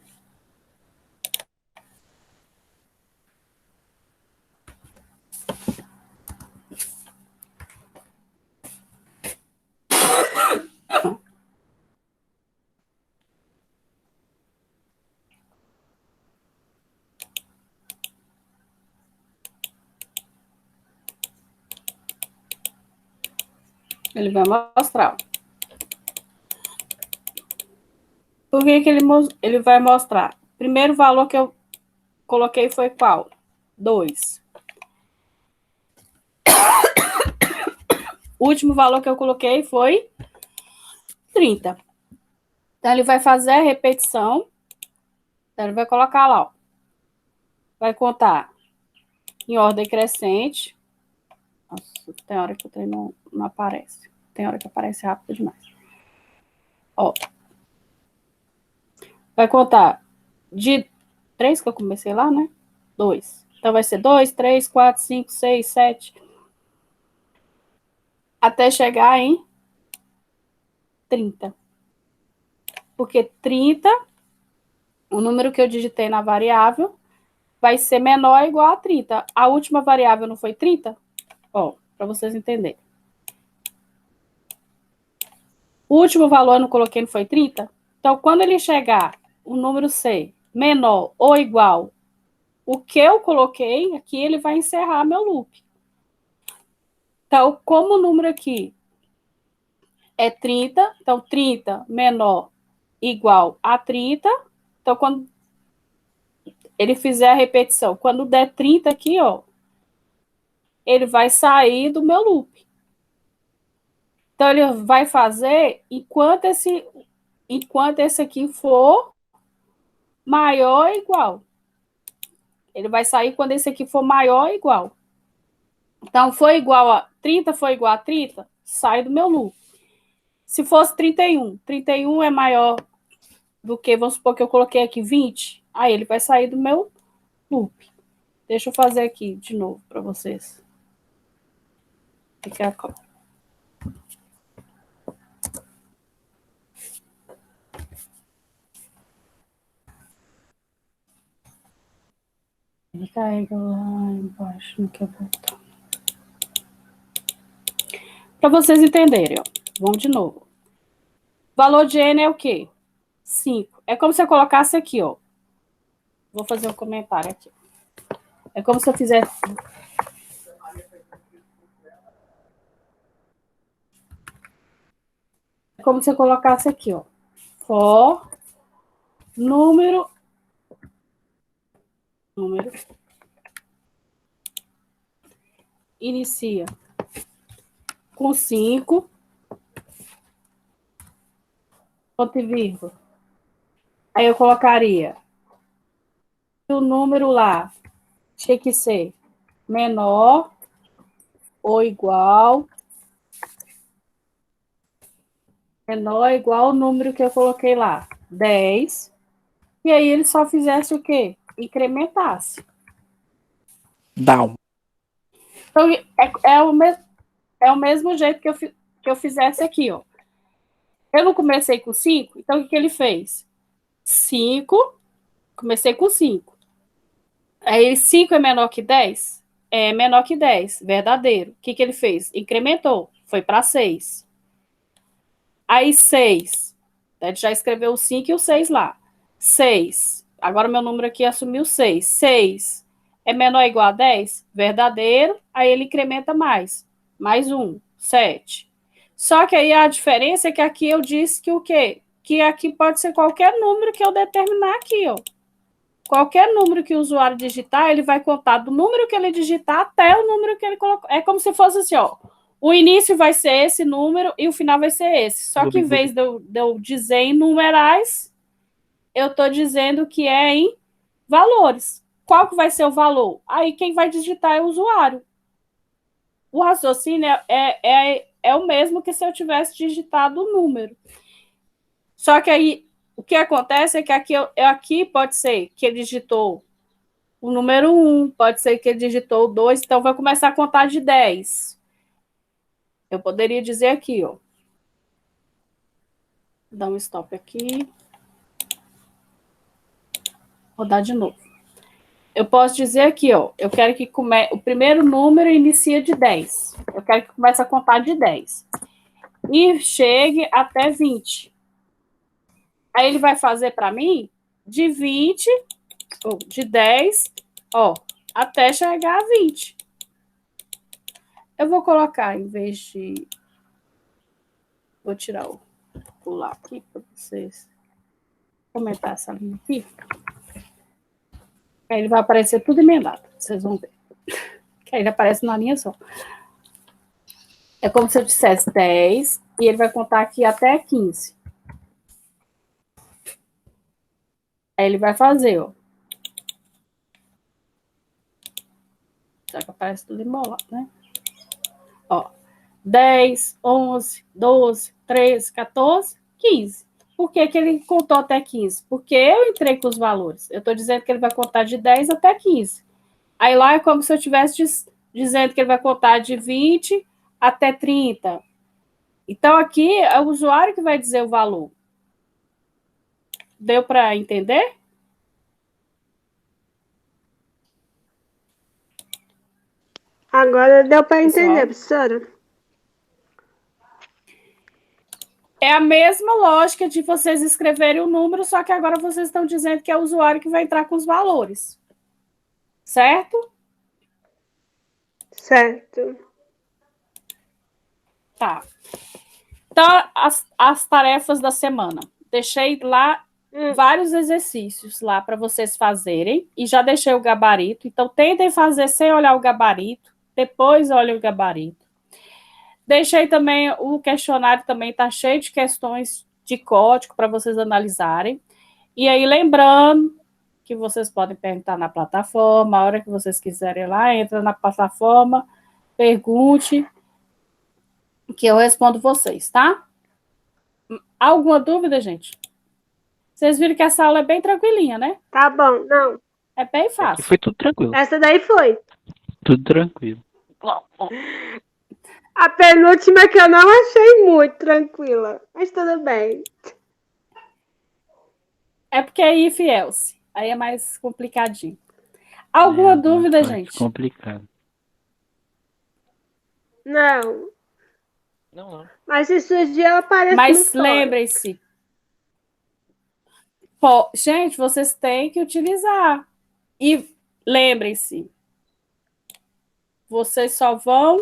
Ele vai mostrar. Por que ele vai mostrar? O primeiro valor que eu coloquei foi qual? 2. O último valor que eu coloquei foi 30. Então, ele vai fazer a repetição. Então, ele vai colocar lá, ó. Vai contar em ordem crescente. Nossa, tem hora que o trem não aparece. Tem hora que aparece rápido demais. Ó. Vai contar de 3 que eu comecei lá, né? 2. Então, vai ser 2, 3, 4, 5, 6, 7. Até chegar em 30. Porque 30, o número que eu digitei na variável, vai ser menor ou igual a 30. A última variável não foi 30? Ó, para vocês entenderem. O último valor eu não coloquei, não foi 30? Então, quando ele chegar o número C menor ou igual o que eu coloquei, aqui ele vai encerrar meu loop. Então, como o número aqui é 30, então 30 menor igual a 30. Então, quando ele fizer a repetição, quando der 30 aqui, ó, ele vai sair do meu loop. Então, ele vai fazer enquanto esse aqui for maior ou igual. Ele vai sair quando esse aqui for maior ou igual. Então, foi igual a 30, foi igual a 30, sai do meu loop. Se fosse 31, 31 é maior do que, vamos supor que eu coloquei aqui 20, aí ele vai sair do meu loop. Deixa eu fazer aqui de novo para vocês. Fica claro. Ele carrega lá embaixo no que eu botar. Para vocês entenderem, ó. Vamos de novo. Valor de N é o quê? 5. É como se eu colocasse aqui, ó. Vou fazer um comentário aqui. É como se eu fizesse... É como se eu colocasse aqui, ó. For número inicia com 5, ponto e vírgula. Aí eu colocaria o número lá tinha que ser menor ou igual ao número que eu coloquei lá, 10. E aí ele só fizesse o quê? Incrementasse. Down. Então, é o mesmo jeito que eu fizesse aqui, ó. Eu não comecei com 5, então o que ele fez? 5, comecei com 5. Aí 5 é menor que 10? É menor que 10, verdadeiro. O que ele fez? Incrementou, foi para 6. Aí 6, a gente já escreveu o 5 e o 6 lá. 6, agora meu número aqui assumiu 6. 6 é menor ou igual a 10? Verdadeiro, aí ele incrementa mais 1, 7. Só que aí a diferença é que aqui eu disse que o quê? Que aqui pode ser qualquer número que eu determinar aqui, ó. Qualquer número que o usuário digitar, ele vai contar do número que ele digitar até o número que ele colocou. É como se fosse assim, ó. O início vai ser esse número e o final vai ser esse. Só que em vez de eu dizer em numerais, eu estou dizendo que é em valores. Qual que vai ser o valor? Aí quem vai digitar é o usuário. O raciocínio é o mesmo que se eu tivesse digitado o número. Só que aí o que acontece é que aqui pode ser que ele digitou o número 1, pode ser que ele digitou o 2, então vai começar a contar de 10. Eu poderia dizer aqui, ó. Dar um stop aqui. Vou dar de novo. Eu posso dizer aqui, ó. Eu quero que o primeiro número inicia de 10. Eu quero que comece a contar de 10. E chegue até 20. Aí ele vai fazer para mim de 20, ou de 10, ó, até chegar a 20. Eu vou colocar, em vez de... Vou tirar o pular aqui para vocês comentar essa linha aqui. Aí ele vai aparecer tudo emendado, vocês vão ver. Que aí ele aparece na linha só. É como se eu dissesse 10 e ele vai contar aqui até 15. Aí ele vai fazer, ó. Já que aparece tudo embolado, né? Ó. 10, 11, 12, 13, 14, 15. Por que ele contou até 15? Porque eu entrei com os valores. Eu estou dizendo que ele vai contar de 10 até 15. Aí lá é como se eu estivesse dizendo que ele vai contar de 20 até 30. Então, aqui é o usuário que vai dizer o valor. Deu para entender? Agora deu para entender, professora. É a mesma lógica de vocês escreverem o número, só que agora vocês estão dizendo que é o usuário que vai entrar com os valores. Certo? Certo. Tá. Então, as tarefas da semana. Deixei lá vários exercícios lá para vocês fazerem e já deixei o gabarito. Então, tentem fazer sem olhar o gabarito. Depois olhem o gabarito. Deixei também o questionário, também está cheio de questões de código para vocês analisarem. E aí, lembrando que vocês podem perguntar na plataforma, a hora que vocês quiserem lá, entra na plataforma, pergunte, que eu respondo vocês, tá? Alguma dúvida, gente? Vocês viram que essa aula é bem tranquilinha, né? Tá bom, não. É bem Aqui fácil. foi tudo tranquilo. Essa daí foi. Tudo tranquilo. A penúltima que eu não achei muito tranquila, mas tudo bem. É porque é if else. Aí é mais complicadinho. Alguma dúvida, gente? Complicado. Não. Não. Mas se surgir, ela aparece Mas no fórum. lembrem-se. Gente, vocês têm que utilizar. E lembrem-se. Vocês só vão